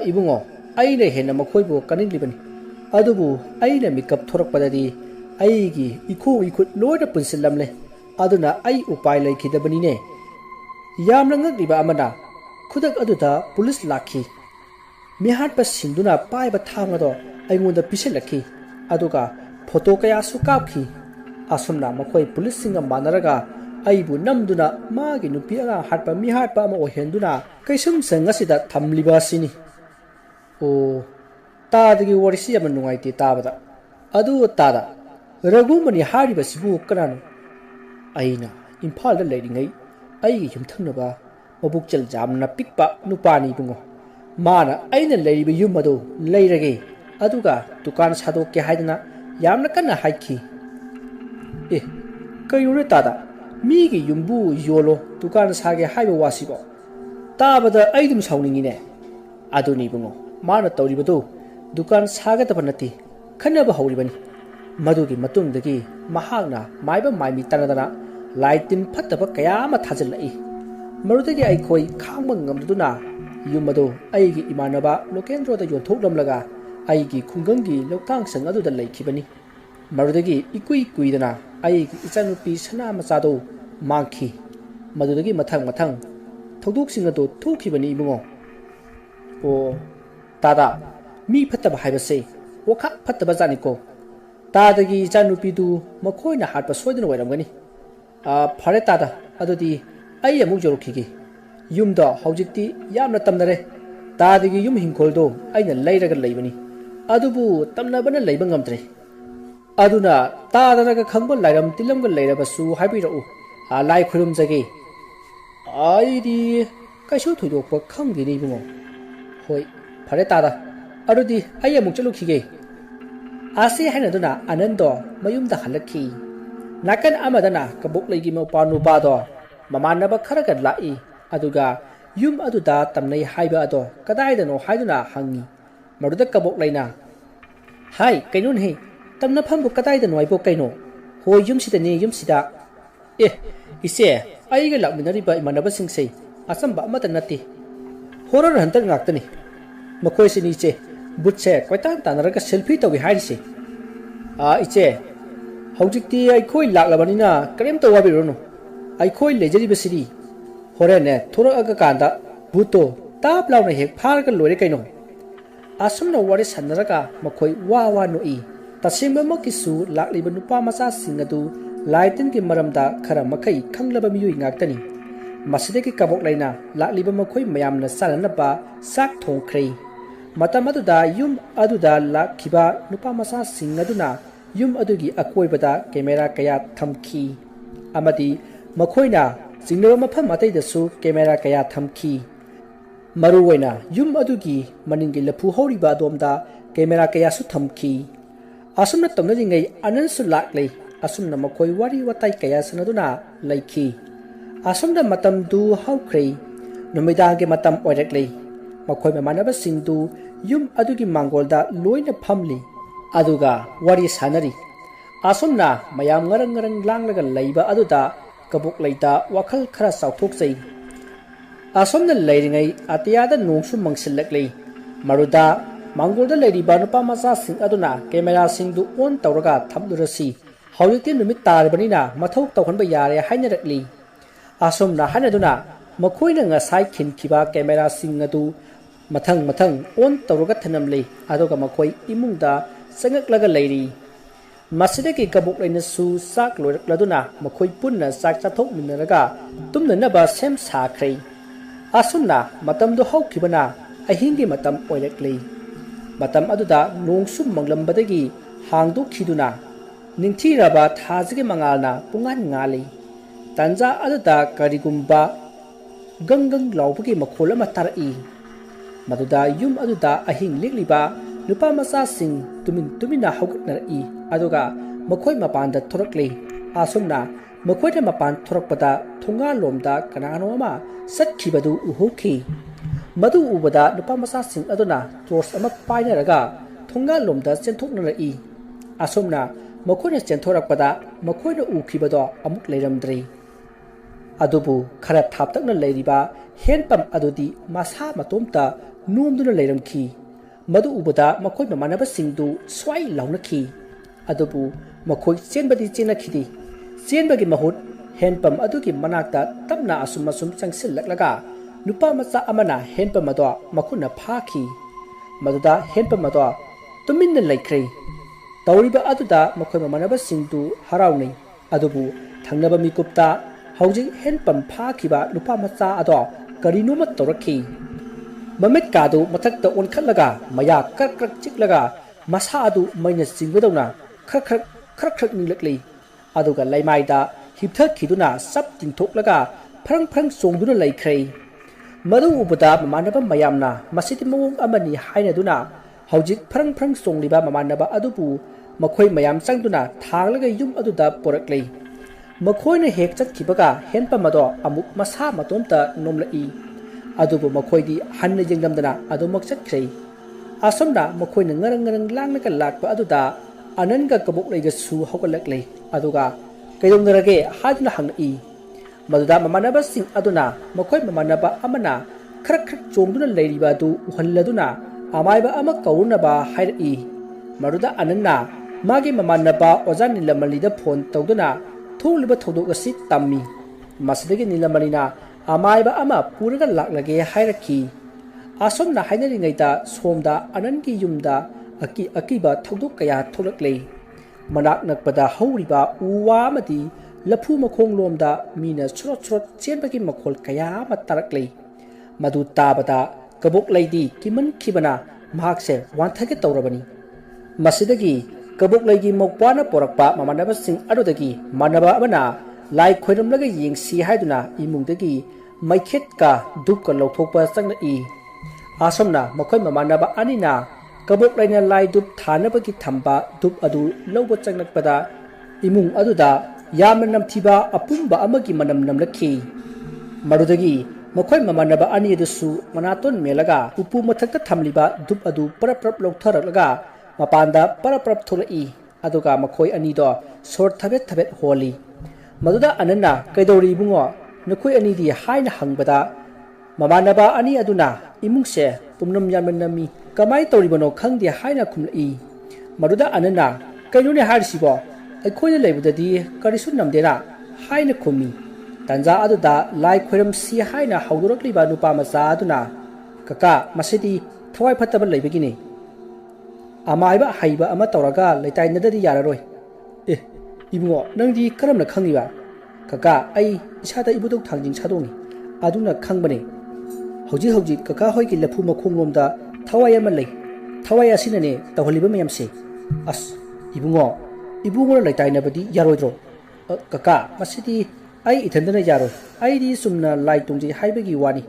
ibungo aina henna makhoibo kaninglibani adubu aina mikap thorakpadadi aigi ikho ikhut loida punsilamle aduna ai upai laikhidabani ne yamna ngakriba amana khudak aduda police lakhi mihat pa sinduna paiba thangado aingonda piselakhi aduga photo kaya su kapkhi asumna makhoi police singa manaraga aibu namduna magi nupi anga hatpa mihat pa ma ohenduna kaisum sangasida thamliba sini o tadagi warisi ama nungaiti tabada adu tada ragumani hariba sibu kananu aina imphal da leiringai ai yumthangnaba mabukchal jamna pikpa nupani bungo mana aina leiriba yumado leirage aduga dukan sadokke haidana yamna kanna haikhi kayure tada migi yumbu yolo dukan sage haiba wasibo tabada aidum sauningine aduni bungo mana tawribado dukan saga tabanati khanaba hawribani madugi matungdagi mahagna maiba maimi tanadana laitin phattaba kayama thajallai marudagi aikoi khangba ngamduna yumado aigi imanaba lokendro da yonthoklomlaga aigi khungangi loktang sang adu da laikibani marudagi ikui kuidana aigi ichanupi sana machado mangki madudagi mathang mathang thoduk sing adu thukibani ibungo o tada mi phattaba haibase wakha phattaba janiko tadagi ichanupi du makhoina hatpa soidana wairamgani phare tada adudi ai amuk jorokhi yumda haujikti yamna tamnare tadagi yum hingkoldo aina leiraga leibani adubu tamnabana leiba ngamtre aduna tadanaga khangba lairam tilamga leirabasu haibirau lai khurum jage aidi kaisu thudokpa khangdini bungo hoi phare tada adudi ai amuk chalukhige ase hainaduna anando mayumda halakhi nakan amadana kabuk leigi mopanu bado mamanaba kharaga lai aduga yum aduda tamnai haiba ado kadaidano haiduna hangi maruda kabok laina hai kainun he tamna phambu kadaidano aibo kaino hoi yum sidane yum sida ise aiga lakminari ba imanaba singsei asamba amata nati horror hunter ngaktani makoi sini che butse koitan tanaraga selfie tawi haise iche haujikti aikoi laklabanina karem tawabirono aikoi lejari basiri horene thora aga kanda buto tap launa hek pharga lore kaino asumna wari sanaraga makhoi wa no i tasimba makisu lakliba nupa macha singadu laitin ki maramda khara makai khanglaba miyui ngaktani masideki kabok laina lakliba makhoi mayamna sanana ba sak thongkrei matamaduda yum aduda lakhiba nupa macha singaduna yum adugi akoibada camera kaya thamki amadi makhoina singnaba mafam ataidasu camera kaya thamki maruwaina yum adugi maningi lapu horiba domda camera kaya su thamki asumna tamnaringai anansu laklei asumna makhoi wari watai kaya sanaduna laikhi asumna matam du haukrei numidang matam oiraklei makhoi mamanaba singdu yum adugi mangolda loina phamli aduga wari sanari asumna mayam ngarang langlaga leiba aduda kabuk leita wakhal khara sauthokchei asomna leiringai atiyada nongsu mangsillaklei maruda mangolda leiriba nupa macha sing aduna camera singdu on tawraga thamdurasi hawikti numit tarbanina mathok tawhanba yare hainarakli asomna hanaduna makhoina ngasai khinkhiba camera sing adu mathang on tawraga thanamlei adoga makhoi imungda ꯆꯪꯉꯛꯂꯒ ꯂꯩꯔꯤ ꯃꯁꯤꯗꯒꯤ ꯀꯕꯣꯛ ꯂꯩꯅꯁꯨ ꯆꯥꯛ ꯂꯣꯏꯔꯛꯂꯗꯨꯅ ꯃꯈꯣꯏ ꯄꯨꯟꯅ ꯆꯥꯛ ꯆꯥꯊꯣꯛꯃꯤꯟꯅꯔꯒ ꯇꯨꯝꯅꯅꯕ ꯁꯦꯝ ꯁꯥꯈ꯭ꯔꯦ ꯑꯁꯨꯝꯅ ꯃꯇꯝꯗꯨ ꯍꯧꯈꯤꯕꯅ ꯑꯍꯤꯡꯒꯤ ꯃꯇꯝ ꯑꯣꯏꯔꯛꯂꯤ ꯃꯇꯝ ꯑꯗꯨꯗ ꯅꯣꯡꯁꯨ ꯃꯪꯂꯝꯕꯗꯒꯤ ꯍꯥꯡꯗꯣꯛꯈꯤꯗꯨꯅ ꯅꯤꯡꯊꯤꯔꯕ ꯊꯥꯖꯒꯤ ꯃꯉꯥꯜꯅ ꯄꯨꯡꯉꯥꯟ ꯉꯥꯜꯂꯤ ꯇꯥꯟꯖꯥ ꯑꯗꯨꯗ ꯀꯔꯤꯒꯨꯝꯕ ꯒꯪꯒꯪ ꯂꯥꯎꯕꯒꯤ ꯃꯈꯣꯜ ꯑꯃ ꯇꯥꯔꯛꯏ ꯃꯗꯨꯗ ꯌꯨꯝ ꯑꯗꯨꯗ ꯑꯍꯤꯡ ꯂꯦꯛꯂꯤꯕ ꯅꯨꯄꯥ ꯃꯆꯥꯁꯤꯡ ꯇꯨꯃꯤꯟꯅ ꯍꯧꯒꯠꯅꯔꯛꯏ ꯑꯗꯨꯒ ꯃꯈꯣꯏ ꯃꯄꯥꯟꯗ ꯊꯣꯔꯛꯂꯤ ꯑꯁꯨꯝꯅ ꯃꯈꯣꯏꯅ ꯃꯄꯥꯟ ꯊꯣꯔꯛꯄꯗ ꯊꯣꯡꯒꯥꯜꯂꯣꯝꯗ ꯀꯅꯥꯅꯣ ꯑꯃ ꯆꯠꯈꯤꯕꯗꯨ ꯎꯍꯧꯈꯤ ꯃꯗꯨ ꯎꯕꯗ ꯅꯨꯄꯥ ꯃꯆꯥꯁꯤꯡ ꯑꯗꯨꯅ ꯇꯣꯔꯆ ꯑꯃ ꯄꯥꯏꯅꯔꯒ ꯊꯣꯡꯒꯥꯜꯂꯣꯝꯗ ꯆꯦꯟꯊꯣꯛꯅꯔꯛꯏ ꯑꯁꯨꯝꯅ ꯃꯈꯣꯏꯅ ꯆꯦꯟꯊꯣꯔꯛꯄꯗ ꯃꯈꯣꯏꯅ ꯎꯈꯤꯕꯗꯣ ꯑꯃꯨꯛ ꯂꯩꯔꯝꯗ꯭ꯔꯤ ꯑꯗꯨꯕꯨ ꯈꯔ ꯊꯥꯞꯇꯛꯅ ꯂꯩꯔꯤꯕ ꯍꯦꯟꯄꯝ ꯑꯗꯨꯗꯤ ꯃꯁꯥ ꯃꯇꯣꯝꯇ ꯅꯣꯝꯗꯨꯅ ꯂꯩꯔꯝꯈꯤ ꯃꯗꯨ ꯎꯕꯗ ꯃꯈꯣꯏ ꯃꯃꯥꯟꯅꯕꯁꯤꯡꯗꯨ ꯁ꯭ꯋꯥꯏ ꯂꯥꯎꯅꯈꯤ ꯑꯗꯨꯕꯨ ꯃꯈꯣꯏ ꯆꯦꯟꯕꯗꯤ ꯆꯦꯟꯅꯈꯤꯗꯦ ꯆꯦꯟꯕꯒꯤ ꯃꯍꯨꯠ ꯍꯦꯟꯄꯝ ꯑꯗꯨꯒꯤ ꯃꯅꯥꯛꯇ ꯇꯞꯅ ꯑꯁꯨꯝ ꯆꯪꯁꯤꯜꯂꯛꯂꯒ ꯅꯨꯄꯥ ꯃꯆꯥ ꯑꯃꯅ ꯍꯦꯟꯄꯝ ꯑꯗꯣ ꯃꯈꯨꯠꯅ ꯐꯥꯈꯤ ꯃꯗꯨꯗ ꯍꯦꯟꯄꯝ ꯑꯗꯣ ꯇꯨꯃꯤꯟꯅ ꯂꯩꯈ꯭ꯔꯦ ꯇꯧꯔꯤꯕ ꯑꯗꯨꯗ ꯃꯈꯣꯏ ꯃꯃꯥꯟꯅꯕꯁꯤꯡꯗꯨ ꯍꯔꯥꯎꯅꯩ ꯑꯗꯨꯕꯨ ꯊꯪꯅꯕ ꯃꯤꯀꯨꯞꯇ ꯍꯧꯖꯤꯛ ꯍꯦꯟꯄꯝ ꯐꯥꯈꯤꯕ ꯅꯨꯄꯥ ꯃꯆꯥ ꯑꯗꯣ ꯀꯔꯤꯅꯣꯃ ꯇꯧꯔꯛꯈꯤ ꯃꯃꯤꯠꯀꯥꯗꯨ ꯃꯊꯛꯇ ꯑꯣꯟꯈꯠꯂꯒ ꯃꯌꯥ ꯀ꯭ꯔꯛ ꯆꯤꯛꯂꯒ ꯃꯁꯥ ꯑꯗꯨ ꯃꯩꯅ ꯆꯤꯡꯕꯗꯧꯅ ꯈꯔ ꯅꯤꯡꯂꯛꯂꯤ ꯑꯗꯨꯒ ꯂꯩꯃꯥꯏꯗ ꯍꯤꯞꯊꯈꯤꯗꯨꯅ ꯆꯞ ꯇꯤꯡꯊꯣꯛꯂꯒ ꯐ꯭ꯔꯪ ꯆꯣꯡꯗꯨꯅ ꯂꯩꯈ꯭ꯔꯦ ꯃꯗꯨ ꯎꯕꯗ ꯃꯃꯥꯟꯅꯕ ꯃꯌꯥꯝꯅ ꯃꯁꯤꯗꯤ ꯃꯑꯣꯡ ꯑꯃꯅꯤ ꯍꯥꯏꯅꯗꯨꯅ ꯍꯧꯖꯤꯛ ꯐ꯭ꯔꯪ ꯆꯣꯡꯂꯤꯕ ꯃꯃꯥꯟꯅꯕ ꯑꯗꯨꯕꯨ ꯃꯈꯣꯏ ꯃꯌꯥꯝ ꯆꯪꯗꯨꯅ ꯊꯥꯡꯂꯒ ꯌꯨꯝ ꯑꯗꯨꯗ ꯄꯣꯔꯛꯂꯤ ꯃꯈꯣꯏꯅ ꯍꯦꯛ ꯆꯠꯈꯤꯕꯒ ꯍꯦꯟꯄꯝ ꯑꯗꯣ ꯑꯃꯨꯛ ꯃꯁꯥ ꯃꯇꯣꯝꯇ ꯅꯣꯝꯂꯛꯏ ꯑꯗꯨꯕꯨ ꯃꯈꯣꯏꯗꯤ ꯍꯟꯅ ꯌꯦꯡꯂꯝꯗꯅ ꯑꯗꯨꯃꯛ ꯆꯠꯈ꯭ꯔꯦ ꯑꯁꯨꯝꯅ ꯃꯈꯣꯏꯅ ꯉꯔꯪ ꯂꯥꯡꯂꯒ ꯂꯥꯛꯄ ꯑꯗꯨꯗ ꯑꯅꯟꯒ ꯀꯕꯣꯛꯂꯩꯒꯁꯨ ꯍꯧꯒꯠꯂꯛꯂꯤ ꯑꯗꯨꯒ ꯀꯩꯗꯧꯅꯔꯒꯦ ꯍꯥꯏꯗꯨꯅ ꯍꯪꯂꯛꯏ ꯃꯗꯨꯗ ꯃꯃꯥꯟꯅꯕꯁꯤꯡ ꯑꯗꯨꯅ ꯃꯈꯣꯏ ꯃꯃꯥꯟꯅꯕ ꯑꯃꯅ ꯈꯔ ꯆꯣꯡꯗꯨꯅ ꯂꯩꯔꯤꯕ ꯑꯗꯨ ꯎꯍꯜꯂꯗꯨꯅ ꯑꯃꯥꯏꯕ ꯑꯃ ꯀꯧꯔꯨꯅꯕ ꯍꯥꯏꯔꯛꯏ ꯃꯗꯨꯗ ꯑꯅꯟꯅ ꯃꯥꯒꯤ ꯃꯃꯥꯟꯅꯕ ꯑꯣꯖꯥ ꯅꯤꯂꯃꯅꯤꯗ ꯐꯣꯟ ꯇꯧꯗꯨꯅ ꯊꯣꯛꯂꯤꯕ ꯊꯧꯗꯣꯛ ꯑꯁꯤ ꯇꯝꯃꯤ ꯃꯁꯤꯗꯒꯤ ꯅꯤꯂꯃꯅꯤꯅ ꯑꯃꯥꯏꯕ ꯑꯃ ꯄꯨꯔꯒ ꯂꯥꯛꯂꯒꯦ ꯍꯥꯏꯔꯛꯈꯤ ꯑꯁꯨꯝꯅ ꯍꯥꯏꯅꯔꯤꯉꯩꯗ ꯁꯣꯝꯗ ꯑꯅꯟꯒꯤ ꯌꯨꯝꯗ ꯑꯀꯤꯕ ꯊꯧꯗꯣꯛ ꯀꯌꯥ ꯊꯣꯛꯂꯛꯂꯤ ꯃꯅꯥꯛ ꯅꯛꯄꯗ ꯍꯧꯔꯤꯕ ꯎ ꯋꯥ ꯑꯃꯗꯤ ꯂꯐꯨ ꯃꯈꯣꯡꯂꯣꯝꯗ ꯃꯤꯅ ꯁꯨꯔꯣꯠ ꯆꯦꯟꯕꯒꯤ ꯃꯈꯣꯜ ꯀꯌꯥ ꯑꯃ ꯇꯥꯔꯛꯂꯤ ꯃꯗꯨ ꯇꯥꯕꯗ ꯀꯕꯣꯛꯂꯩꯗꯤ ꯀꯤꯃꯟꯈꯤꯕꯅ ꯃꯍꯥꯛꯁꯦ ꯋꯥꯟꯊꯒꯦ ꯇꯧꯔꯕꯅꯤ ꯃꯁꯤꯗꯒꯤ ꯀꯕꯣꯛꯂꯩꯒꯤ ꯃꯧꯄ꯭ꯋꯥꯅ ꯄꯣꯔꯛꯄ ꯃꯃꯥꯟꯅꯕꯁꯤꯡ ꯑꯗꯨꯗꯒꯤ ꯃꯥꯟꯅꯕ ꯑꯃꯅ ꯂꯥꯏ ꯈꯣꯏꯔꯝꯂꯒ ꯌꯦꯡꯁꯤ ꯍꯥꯏꯗꯨꯅ ꯏꯃꯨꯡꯗꯒꯤ ꯃꯩꯈꯦꯠꯀ ꯙꯨꯞꯀ ꯂꯧꯊꯣꯛꯄ ꯆꯪꯂꯛꯏ ꯑꯁꯨꯝꯅ ꯃꯈꯣꯏ ꯃꯃꯥꯟꯅꯕ ꯑꯅꯤꯅ ꯀꯕꯣꯛꯂꯩꯅ ꯂꯥꯏ ꯙꯨꯞ ꯊꯥꯅꯕꯒꯤ ꯊꯝꯕ ꯙꯨꯞ ꯑꯗꯨ ꯂꯧꯕ ꯆꯪꯂꯛꯄꯗ ꯏꯃꯨꯡ ꯑꯗꯨꯗ ꯌꯥꯝꯅ ꯅꯝꯊꯤꯕ ꯑꯄꯨꯝꯕ ꯑꯃꯒꯤ ꯃꯅꯝ ꯅꯝꯂꯛꯈꯤ ꯃꯗꯨꯗꯒꯤ ꯃꯈꯣꯏ ꯃꯃꯥꯟꯅꯕ ꯑꯅꯤ ꯑꯗꯨꯁꯨ ꯃꯅꯥꯇꯣꯟ ꯃꯦꯜꯂꯒ ꯎꯄꯨ ꯃꯊꯛꯇ ꯊꯝꯂꯤꯕ ꯙꯨꯞ ꯑꯗꯨ ꯄꯔꯞ ꯂꯧꯊꯔꯛꯂꯒ ꯃꯄꯥꯟꯗ ꯄꯔꯞ ꯊꯣꯛꯂꯛꯏ ꯑꯗꯨꯒ ꯃꯈꯣꯏ ꯑꯅꯤꯗꯣ ꯁꯣꯔ ꯊꯕꯦꯠ ꯍꯣꯜꯂꯤ ꯃꯗꯨꯗ ꯑꯅꯟꯅ ꯀꯩꯗꯧꯔꯤ ꯏꯕꯨꯡꯉꯣ ꯅꯈꯣꯏ ꯑꯅꯤꯗꯤ ꯍꯥꯏꯅ ꯍꯪꯕꯗ ꯃꯃꯥꯟꯅꯕ ꯑꯅꯤ ꯑꯗꯨꯅ ꯏꯃꯨꯡꯁꯦ ꯄꯨꯝꯅꯝ ꯌꯥꯝꯅ ꯅꯝꯃꯤ ꯀꯃꯥꯏꯅ ꯇꯧꯔꯤꯕꯅꯣ ꯈꯪꯗꯦ ꯍꯥꯏꯅ ꯈꯨꯝꯂꯛꯏ ꯃꯗꯨꯗ ꯑꯅꯟꯅ ꯀꯩꯅꯣꯅꯦ ꯍꯥꯏꯔꯤꯁꯤꯕꯣ ꯑꯩꯈꯣꯏꯅ ꯂꯩꯕꯗꯗꯤ ꯀꯔꯤꯁꯨ ꯅꯝꯗꯦꯅ ꯍꯥꯏꯅ ꯈꯨꯝꯃꯤ ꯇꯥꯟꯖꯥ ꯑꯗꯨꯗ ꯂꯥꯏ ꯈꯣꯏꯔꯝꯁꯤ ꯍꯥꯏꯅ ꯍꯧꯗꯣꯔꯛꯂꯤꯕ ꯅꯨꯄꯥ ꯃꯆꯥ ꯑꯗꯨꯅ ꯀꯀꯥ ꯃꯁꯤꯗꯤ ꯊꯋꯥꯏ ꯐꯠꯇꯕ ꯂꯩꯕꯒꯤꯅꯤ ꯑꯃꯥꯏꯕ ꯍꯩꯕ ꯑꯃ ꯇꯧꯔꯒ ꯂꯩꯇꯥꯏꯅꯗꯗꯤ ꯌꯥꯔꯔꯣꯏ ꯏꯕꯨꯡꯉꯣ ꯅꯪꯗꯤ ꯀꯔꯝꯅ ꯈꯪꯉꯤꯕ ꯀꯀꯥ ꯑꯩ ꯏꯁꯥꯗ ꯏꯕꯨꯗꯧ ꯊꯥꯡꯖꯤꯡ ꯁꯥꯗꯣꯡꯅꯤ ꯑꯗꯨꯅ ꯈꯪꯕꯅꯦ ꯍꯧꯖꯤꯛ ꯀꯀꯥ ꯍꯣꯏꯒꯤ ꯂꯐꯨ ꯃꯈꯣꯡꯂꯣꯝꯗ ꯊꯋꯥꯏ ꯑꯃ ꯂꯩ ꯊꯋꯥꯏ ꯑꯁꯤꯅꯅꯦ ꯇꯧꯍꯜꯂꯤꯕ ꯃꯌꯥꯝꯁꯦ ꯑꯁ ꯏꯕꯨꯡꯉꯣꯅ ꯂꯩꯇꯥꯏꯅꯕꯗꯤ ꯌꯥꯔꯣꯏꯗ꯭ꯔꯣ ꯀꯀꯥ ꯃꯁꯤꯗꯤ ꯑꯩ ꯏꯊꯟꯗꯅ ꯌꯥꯔꯣꯏ ꯑꯩꯗꯤ ꯆꯨꯝꯅ ꯂꯥꯏ ꯇꯣꯡꯖꯩ ꯍꯥꯏꯕꯒꯤ ꯋꯥꯅꯤ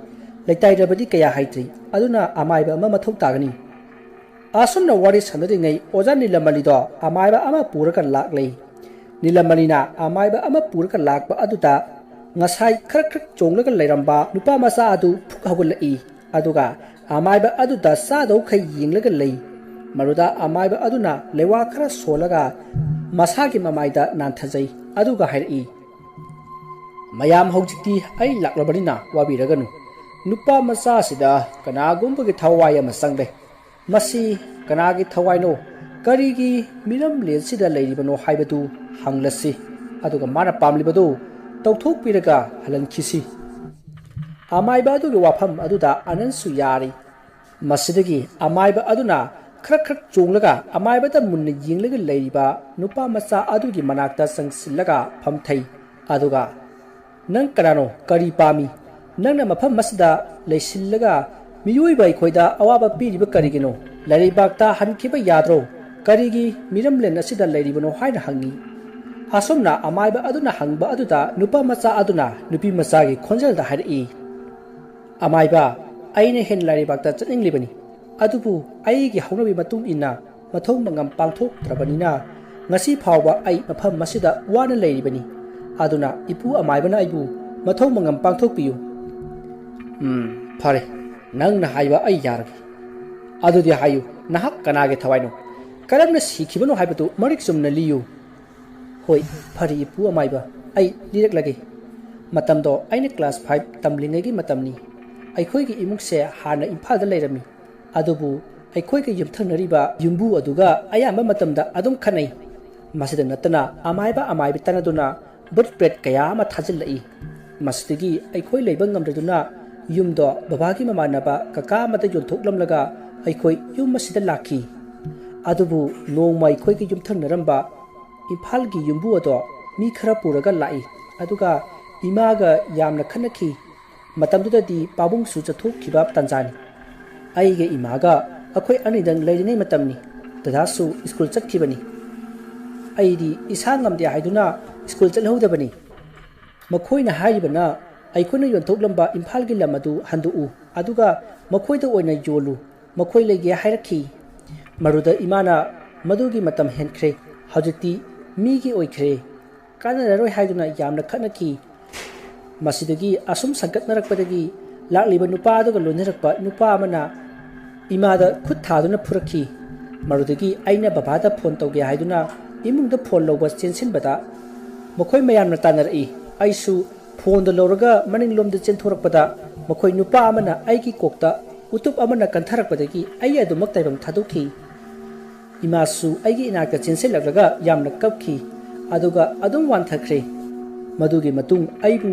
ꯂꯩꯇꯥꯏꯅꯕꯗꯤ ꯀꯌꯥ ꯍꯩꯇ꯭ꯔꯤ ꯑꯗꯨꯅ ꯑꯃꯥꯏꯕ ꯑꯃ ꯃꯊꯧ ꯇꯥꯒꯅꯤ ꯑꯁꯨꯝꯅ ꯋꯥꯔꯤ ꯁꯥꯟꯅꯔꯤꯉꯩ ꯑꯣꯖꯥ ꯅꯤꯂꯃꯅꯤꯗꯣ ꯑꯃꯥꯏꯕ ꯑꯃ ꯄꯨꯔꯒ ꯂꯥꯛꯂꯤ ꯅꯤꯂꯃꯅꯤꯅ ꯑꯃꯥꯏꯕ ꯑꯃ ꯄꯨꯔꯒ ꯂꯥꯛꯄ ꯑꯗꯨꯗ ꯉꯁꯥꯏ ꯈꯔ ꯆꯣꯡꯂꯒ ꯂꯩꯔꯝꯕ ꯅꯨꯄꯥ ꯃꯆꯥ ꯑꯗꯨ ꯐꯨꯛ ꯍꯧꯒꯠꯂꯛꯏ ꯑꯗꯨꯒ ꯑꯃꯥꯏꯕ ꯑꯗꯨꯗ ꯆꯥꯗꯧꯈꯩ ꯌꯦꯡꯂꯒ ꯂꯩ ꯃꯗꯨꯗ ꯑꯃꯥꯏꯕ ꯑꯗꯨꯅ ꯂꯩꯋꯥ ꯈꯔ ꯁꯣꯜꯂꯒ ꯃꯁꯥꯒꯤ ꯃꯃꯥꯏꯗ ꯅꯥꯟꯊꯖꯩ ꯑꯗꯨꯒ ꯍꯥꯏꯔꯛꯏ ꯃꯌꯥꯝ ꯍꯧꯖꯤꯛꯇꯤ ꯑꯩ ꯂꯥꯛꯂꯕꯅꯤꯅ ꯋꯥꯕꯤꯔꯒꯅꯨ ꯅꯨꯄꯥ ꯃꯆꯥꯁꯤꯗ ꯀꯅꯥꯒꯨꯝꯕꯒꯤ ꯊꯋꯥꯏ ꯑꯃ ꯆꯪꯂꯦ ꯃꯁꯤ ꯀꯅꯥꯒꯤ ꯊꯋꯥꯏꯅꯣ ꯀꯔꯤꯒꯤ ꯃꯤꯔꯝꯂꯦꯟꯁꯤꯗ ꯂꯩꯔꯤꯕꯅꯣ ꯍꯥꯏꯕꯗꯨ ꯍꯪꯂꯁꯤ ꯑꯗꯨꯒ ꯃꯥꯅ ꯄꯥꯝꯂꯤꯕꯗꯨ ꯇꯧꯊꯣꯛꯄꯤꯔꯒ ꯍꯜꯍꯟꯈꯤꯁꯤ ꯑꯃꯥꯏꯕ ꯑꯗꯨꯒꯤ ꯋꯥꯐꯝ ꯑꯗꯨꯗ ꯑꯅꯟꯁꯨ ꯌꯥꯔꯤ ꯃꯁꯤꯗꯒꯤ ꯑꯃꯥꯏꯕ ꯑꯗꯨꯅ खर खर चोंगलगा अमायबदा मुन्न यिंगलगा लेरिबा नुपा मचा अदुगी मनाक्ता संगसिलगा फमथै अदुगा नंग कनानो करी पामी नंगना मफम मसदा लेसिलगा मियोइबा अखोइदा अवाबा पीरिबा करिगिनो लरिबाक्ता हनखिबा याद्रो करिगी मिरमलेन असिदा लेरिबनो हाइना हंगी असोमना अमायबा अदुना हंगबा अदुदा नुपा मचा अदुना नुपी मचागी खोंजलदा हाइरई अमायबा अइने हेन लरिबाक्ता चनिंगलिबनी अदुबु अइगी हौनबि मतुंग इन्ना मथौं मंगम पांथोक्त्रबनिना ngasi phawba ai mafam masida wana leiribani aduna ipu amaibana aibu mathau mangam pangthok piyu phare nang na haiba ai yargi adudi hayu nahak kanage thawaino karamna sikhibano haibatu marik sumna liyu hoi phari ipu amaiba ai direk lage matam do aine class 5 tamlingai gi matamni aikhoi gi imuk se hana imphal da leirami adubu aikhoi gi yumthanariba yumbu aduga ayamba matamda adum khanai masida natana amaiba amaibi tanaduna but pret kaya ma thajillai masdigi aikhoi leiba ngamduna yumdo babagi mamanaba kaka mata yonthoklamlaga aikhoi yum masida lakhi adubu nongmai khoi gi yumthanaramba imphal gi yumbu ado mi khara puraga lai aduga imaga yamna khanakhi matamduda di pabung su chathok khibab tanjani aige imaga akhoi anidang leiringai matamni tadasu school chakkhibani aidi isangamde haiduna school chalhodabani makhoina haibana aikuna yonthoklamaba imphal gi lamadu handu aduga makhoida oina yolu makhoi lege hairakhi maruda imana madugi matam henkhre hajiti migi oikhre kanaroi haiduna yamna khanakhi masidagi asum sangatnarakpadagi lakliba nupa aduga lonerakpa nupa amana imada khut thaduna phurakhi marudagi aina babada phone tawge haiduna imungda phone loba chensinbada makhoi mayamna tanarei aisu phone da loraga maninglomda chenthorakpada makhoi nupa amana aigi kokta utup amana kantharakpadagi ai adumak taibam thadukhi imasu aigi inaka chensilagraga yamna kapkhi aduga adum wanthakre madugi matung aibu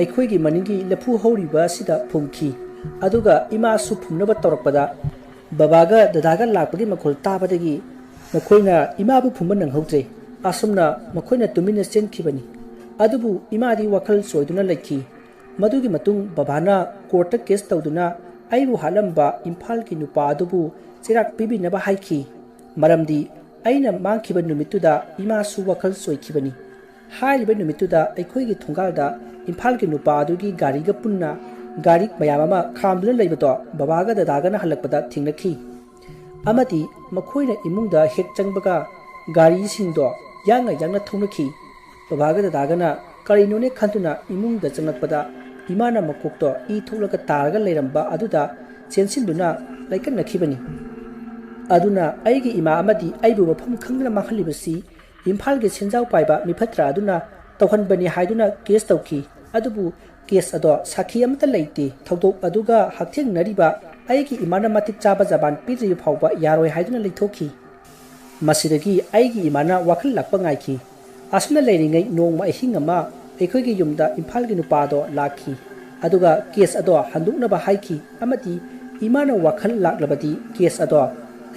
aikhoi gi maningi lephu horiba sida phumkhi aduga imasu phumnaba tawrakpada babaga dadaga lakpagi makhol tabadagi makhoina imabu phumba nanghautre asumna makhoina tumina chenkhibani adubu imadi wakhal soiduna lekhi madugi matung babana court case tawduna aibu halamba imphal ki nupa adubu chirak pibi naba haikhi maramdi aina mangkhiba numituda imasu wakhal soikhibani hairiba numituda aikhoi gi thungalda imphal ki nupa adugi gari ga punna gari mayamama khamduna leibato babaga dadaga na halakpada thingnakhi amati makhoina imungda hek changbaga gari singdo yangna thunakhi babaga dadaga na karinone khantuna imungda changakpada imana makokto I thulaga taraga leiramba aduda chensinduna laikan nakhibani aduna aigi ima amadi aibu wafam khangna makhalibasi imphal ge senjau paiba mipatra aduna tawhanbani haiduna case tawki adubu case ado sakhi amta leite thodok aduga haktheng nariba aigi imana matik chaba jaban piri phawba yaroi haiduna leithokhi masidagi aigi imana wakhal lakpa ngaiki asuna leiringai nongma hingama aikhoigi yumda imphal gi nupa do lakhi aduga case ado handukna ba haiki amati imana wakhal laklabadi case ado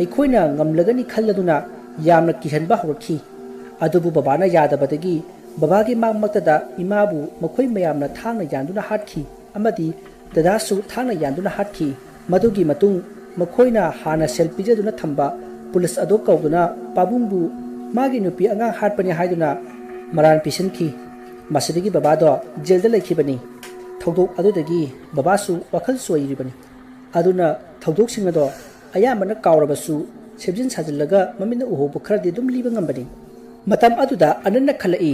aikhoina ngamlagani khalladuna yamna kihanba horkhi adubu babana yadabadagi babagi mangmaktada imabu makhoi mayamna thangna yanduna hatkhi amadi dadasu thangna yanduna hatkhi madugi matung makhoina hana selpijaduna thamba police ado kauduna pabungbu magi nupi anga hatpani haiduna maran pisanki masidagi babado jelda lekhibani thodok adudagi babasu wakhal soiribani aduna thodok singado ayamana kawrabasu sebjin sajillaga mamina uhobu kharadi dum liba ngambani matam aduda ananna khalai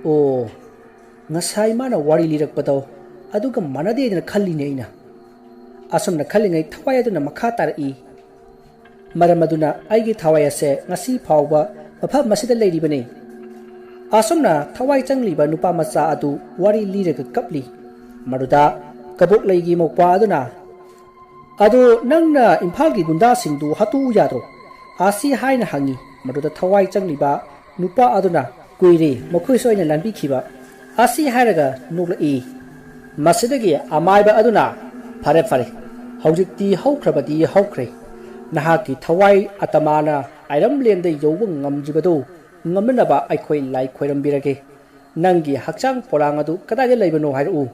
o ngasai mana wari lirakpado aduga manade na khalline ina asumna khalingai thawai aduna makha tarai maramaduna aigi thawai ase ngasi phawba mapham masida leiribani asumna thawai changliba nupa macha adu wari liraga kapli maruda kabok leigi mokpa aduna adu nangna imphal gi gunda singdu hatu yadro asi haina hangi maruda thawai changliba nupa aduna kuire makhoi soina lambi khiba asi hairaga nukla e masidagi amaiba aduna phare hawjikti hawkhrabadi hawkhre ꯅꯍꯥꯛꯀꯤ ꯊꯋꯥꯏ ꯑꯇꯃꯥꯅ ꯑꯥꯏꯔꯝꯂꯦꯟꯗ ꯌꯧꯕ ꯉꯝꯗ꯭ꯔꯤꯕꯗꯨ ꯉꯝꯅꯅꯕ ꯑꯩꯈꯣꯏ ꯂꯥꯏ ꯈꯣꯏꯔꯝꯕꯤꯔꯒꯦ ꯅꯪꯒꯤ ꯍꯛꯆꯥꯡ ꯄꯣꯂꯥꯡ ꯑꯗꯨ ꯀꯗꯥꯏꯗ ꯂꯩꯕꯅꯣ ꯍꯥꯏꯔꯛꯎ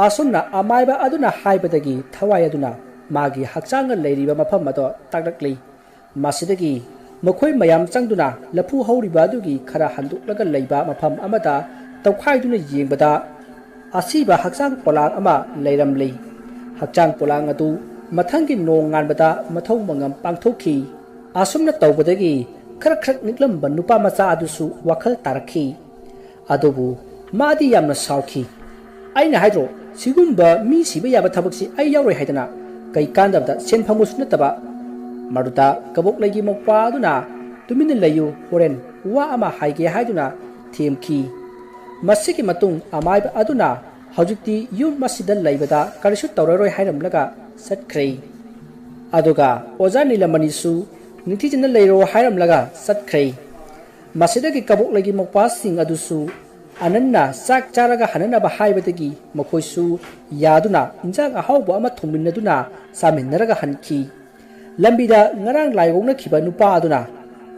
ꯑꯁꯨꯝꯅ ꯑꯃꯥꯏꯕ ꯑꯗꯨꯅ ꯍꯥꯏꯕꯗꯒꯤ ꯊꯋꯥꯏ ꯑꯗꯨꯅ ꯃꯥꯒꯤ ꯍꯛꯆꯥꯡꯒ ꯂꯩꯔꯤꯕ ꯃꯐꯝ ꯑꯗꯨ ꯇꯥꯛꯂꯛꯂꯤ ꯃꯁꯤꯗꯒꯤ ꯃꯈꯣꯏ ꯃꯌꯥꯝ ꯆꯪꯗꯨꯅ ꯂꯐꯨ ꯍꯧꯔꯤꯕ ꯑꯗꯨꯒꯤ ꯈꯔ ꯍꯟꯗꯣꯛꯂꯒ ꯂꯩꯕ ꯃꯐꯝ ꯑꯃꯗ ꯇꯧꯈꯥꯏꯗꯨꯅ ꯌꯦꯡꯕꯗ ꯑꯁꯤꯕ ꯍꯛꯆꯥꯡ ꯄꯣꯂꯥꯡ ꯑꯃ ꯂꯩꯔꯝꯂꯤ ꯍꯛꯆꯥꯡ ꯄꯣꯂꯥꯡ ꯑꯗꯨ ꯃꯊꯪꯒꯤ ꯅꯣꯡ ꯉꯥꯟꯕꯗ ꯃꯊꯧ ꯃꯉꯝ ꯄꯥꯡꯊꯣꯛꯈꯤ ꯑꯁꯨꯝꯅ ꯇꯧꯕꯗꯒꯤ ꯈꯔ ꯈꯔ ꯅꯤꯛꯂꯝꯕ ꯅꯨꯄꯥ ꯃꯆꯥ ꯑꯗꯨꯁꯨ ꯋꯥꯈꯜ ꯇꯥꯔꯛꯈꯤ ꯑꯗꯨꯕꯨ ꯃꯥꯗꯤ ꯌꯥꯝꯅ ꯁꯥꯎꯈꯤ ꯑꯩꯅ ꯍꯥꯏꯗ꯭ꯔꯣ ꯁꯤꯒꯨꯝꯕ ꯃꯤ ꯁꯤꯕ ꯌꯥꯕ ꯊꯕꯛꯁꯤ ꯑꯩ ꯌꯥꯎꯔꯣꯏ ꯍꯥꯏꯗꯅ ꯀꯩ ꯀꯥꯟꯗꯕꯗ ꯁꯦꯟ ꯐꯪꯕꯁꯨ ꯅꯠꯇꯕ ꯃꯗꯨꯗ ꯀꯕꯣꯛꯂꯩꯒꯤ ꯃꯧꯄ꯭ꯋꯥ ꯑꯗꯨꯅ ꯇꯨꯃꯤꯟꯅ ꯂꯩꯌꯨ ꯍꯣꯔꯦꯟ ꯋꯥ ꯑꯃ ꯍꯥꯏꯒꯦ ꯍꯥꯏꯗꯨꯅ ꯊꯦꯝꯈꯤ ꯃꯁꯤꯒꯤ ꯃꯇꯨꯡ ꯑꯃꯥꯏꯕ ꯑꯗꯨꯅ ꯍꯧꯖꯤꯛꯇꯤ ꯌꯨꯝ ꯑꯁꯤꯗ ꯂꯩꯕꯗ ꯀꯔꯤꯁꯨ ꯇꯧꯔꯔꯣꯏ ꯍꯥꯏꯔꯝꯂꯒ ꯆꯠꯈ꯭ꯔꯦ ꯑꯗꯨꯒ ꯑꯣꯖꯥ ꯅꯤꯂꯃꯅꯤꯁꯨ ꯅꯤꯡꯊꯤꯖꯅ ꯂꯩꯔꯣ ꯍꯥꯏꯔꯝꯂꯒ ꯆꯠꯈ꯭ꯔꯦ ꯃꯁꯤꯗꯒꯤ ꯀꯕꯣꯛꯂꯩꯒꯤ ꯃꯧꯄ꯭ꯋꯥꯁꯤꯡ ꯑꯗꯨꯁꯨ ꯑꯅꯟꯅ ꯆꯥꯛ ꯆꯥꯔꯒ ꯍꯟꯅꯅꯕ ꯍꯥꯏꯕꯗꯒꯤ ꯃꯈꯣꯏꯁꯨ ꯌꯥꯗꯨꯅ ꯏꯟꯖꯥꯡ ꯑꯍꯥꯎꯕ ꯑꯃ ꯊꯣꯡꯃꯤꯟꯅꯗꯨꯅ ꯆꯥꯃꯤꯟꯅꯔꯒ ꯍꯟꯈꯤ ꯂꯝꯕꯤꯗ ꯉꯔꯥꯡ ꯂꯥꯏꯒꯣꯛꯅꯈꯤꯕ ꯅꯨꯄꯥ ꯑꯗꯨꯅ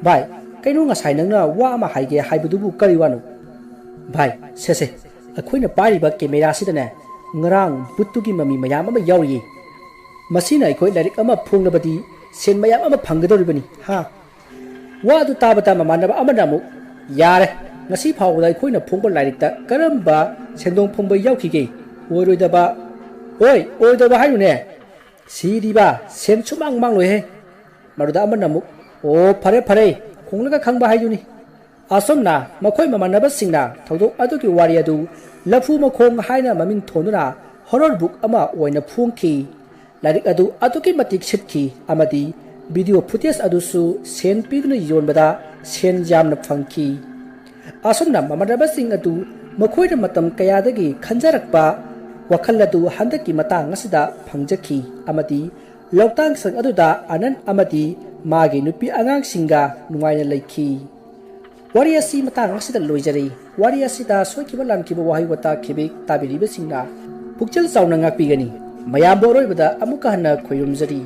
ꯚꯥꯏ ꯀꯩꯅꯣ ꯉꯁꯥꯏ ꯅꯪꯅ ꯋꯥ ꯑꯃ ꯍꯥꯏꯒꯦ ꯍꯥꯏꯕꯗꯨꯕꯨ ꯀꯔꯤ ꯋꯥꯅꯣ ꯚꯥꯏ ꯁꯦꯁꯦ ꯑꯩꯈꯣꯏꯅ ꯄꯥꯏꯔꯤꯕ ꯀꯦꯃꯦꯔꯥꯁꯤꯗꯅꯦ ꯉꯔꯥꯡ ꯕꯨꯠꯇꯨꯒꯤ ꯃꯃꯤ ꯃꯌꯥꯝ ꯑꯃ ꯌꯥꯎꯔꯤꯌꯦ ꯃꯁꯤꯅ ꯑꯩꯈꯣꯏ ꯂꯥꯏꯔꯤꯛ ꯑꯃ ꯐꯣꯡꯂꯕꯗꯤ ꯁꯦꯟ ꯃꯌꯥꯝ ꯑꯃ ꯐꯪꯒꯗꯧꯔꯤꯕꯅꯤ ꯍꯥ ꯋꯥ ꯑꯗꯨ ꯇꯥꯕꯗ ꯃꯃꯥꯟꯅꯕ ꯑꯃꯅ ꯑꯃꯨꯛ ꯌꯥꯔꯦ ꯉꯁꯤ ꯐꯥꯎꯕꯗ ꯑꯩꯈꯣꯏꯅ ꯐꯣꯡꯕ ꯂꯥꯏꯔꯤꯛꯇ ꯀꯔꯝꯕ ꯁꯦꯟꯗꯣꯡ ꯐꯪꯕ ꯌꯥꯎꯈꯤꯒꯦ ꯑꯣꯏꯔꯣꯏꯗꯕ ꯍꯣꯏ ꯑꯣꯏꯔꯣꯏꯗꯕ ꯍꯥꯏꯅꯨꯅꯦ ꯁꯤꯔꯤꯕ ꯁꯦꯟ ꯁꯨꯃꯥꯡ ꯃꯥꯡꯂꯣꯏꯍꯦ ꯃꯗꯨꯗ ꯑꯃꯅ ꯑꯃꯨꯛ ꯑꯣ ꯐꯔꯦ ꯐꯔꯦ ꯈꯣꯡꯂꯒ ꯈꯪꯕ ꯍꯥꯏꯗꯨꯅꯤ ꯑꯁꯣꯝꯅ ꯃꯈꯣꯏ ꯃꯃꯥꯟꯅꯕꯁꯤꯡꯅ ꯊꯧꯗꯣꯛ ꯑꯗꯨꯒꯤ ꯋꯥꯔꯤ ꯑꯗꯨ ꯂꯐꯨ ꯃꯈꯣꯡ ꯍꯥꯏꯅ ꯃꯃꯤꯡ ꯊꯣꯟꯗꯨꯅ ꯍꯣꯔꯔ ꯕꯨꯛ ꯑꯃ ꯑꯣꯏꯅ ꯐꯣꯡꯈꯤ ꯂꯥꯏꯔꯤꯛ ꯑꯗꯨ ꯑꯗꯨꯛꯀꯤ ꯃꯇꯤꯛ ꯁꯤꯠꯈꯤ ꯑꯃꯗꯤ ꯚꯤꯗꯤꯑꯣ ꯐꯨꯇꯦꯖ ꯑꯗꯨꯁꯨ ꯁꯦꯟ ꯄꯤꯗꯨꯅ ꯌꯣꯟꯕꯗ ꯁꯦꯟ ꯌꯥꯝꯅ ꯐꯪꯈꯤ ꯑꯁꯨꯝꯅ ꯃꯃꯥꯟꯅꯕꯁꯤꯡ ꯑꯗꯨ ꯃꯈꯣꯏꯅ ꯃꯇꯝ ꯀꯌꯥꯗꯒꯤ ꯈꯟꯖꯔꯛꯄ ꯋꯥꯈꯜ ꯑꯗꯨ ꯍꯟꯗꯛꯀꯤ ꯃꯇꯥꯡ ꯑꯁꯤꯗ ꯐꯪꯖꯈꯤ ꯑꯃꯗꯤ ꯂꯧꯇꯥꯡꯁꯪ ꯑꯗꯨꯗ ꯑꯅꯟ ꯑꯃꯗꯤ ꯃꯥꯒꯤ ꯅꯨꯄꯤ ꯑꯉꯥꯡꯁꯤꯡꯒ ꯅꯨꯡꯉꯥꯏꯅ ꯂꯩꯈꯤ ꯋꯥꯔꯤ ꯑꯁꯤ ꯃꯇꯥꯡ ꯑꯁꯤꯗ ꯂꯣꯏꯖꯔꯤ ꯋꯥꯔꯤ ꯑꯁꯤꯗ ꯁꯣꯏꯈꯤꯕ ꯂꯥꯟꯈꯤꯕ ꯋꯥꯍꯩ ꯋꯥꯇꯥ ꯈꯤꯕꯦꯛ ꯇꯥꯕꯤꯔꯤꯕꯁꯤꯡꯅ ꯄꯨꯛꯆꯦꯜ ꯆꯥꯎꯅ ꯉꯥꯛꯄꯤꯒꯅꯤ ꯃꯌꯥꯝꯕꯨ ꯑꯔꯣꯏꯕꯗ ꯑꯃꯨꯛꯀ ꯍꯟꯅ ꯈꯣꯏꯔꯨꯝꯖꯔꯤ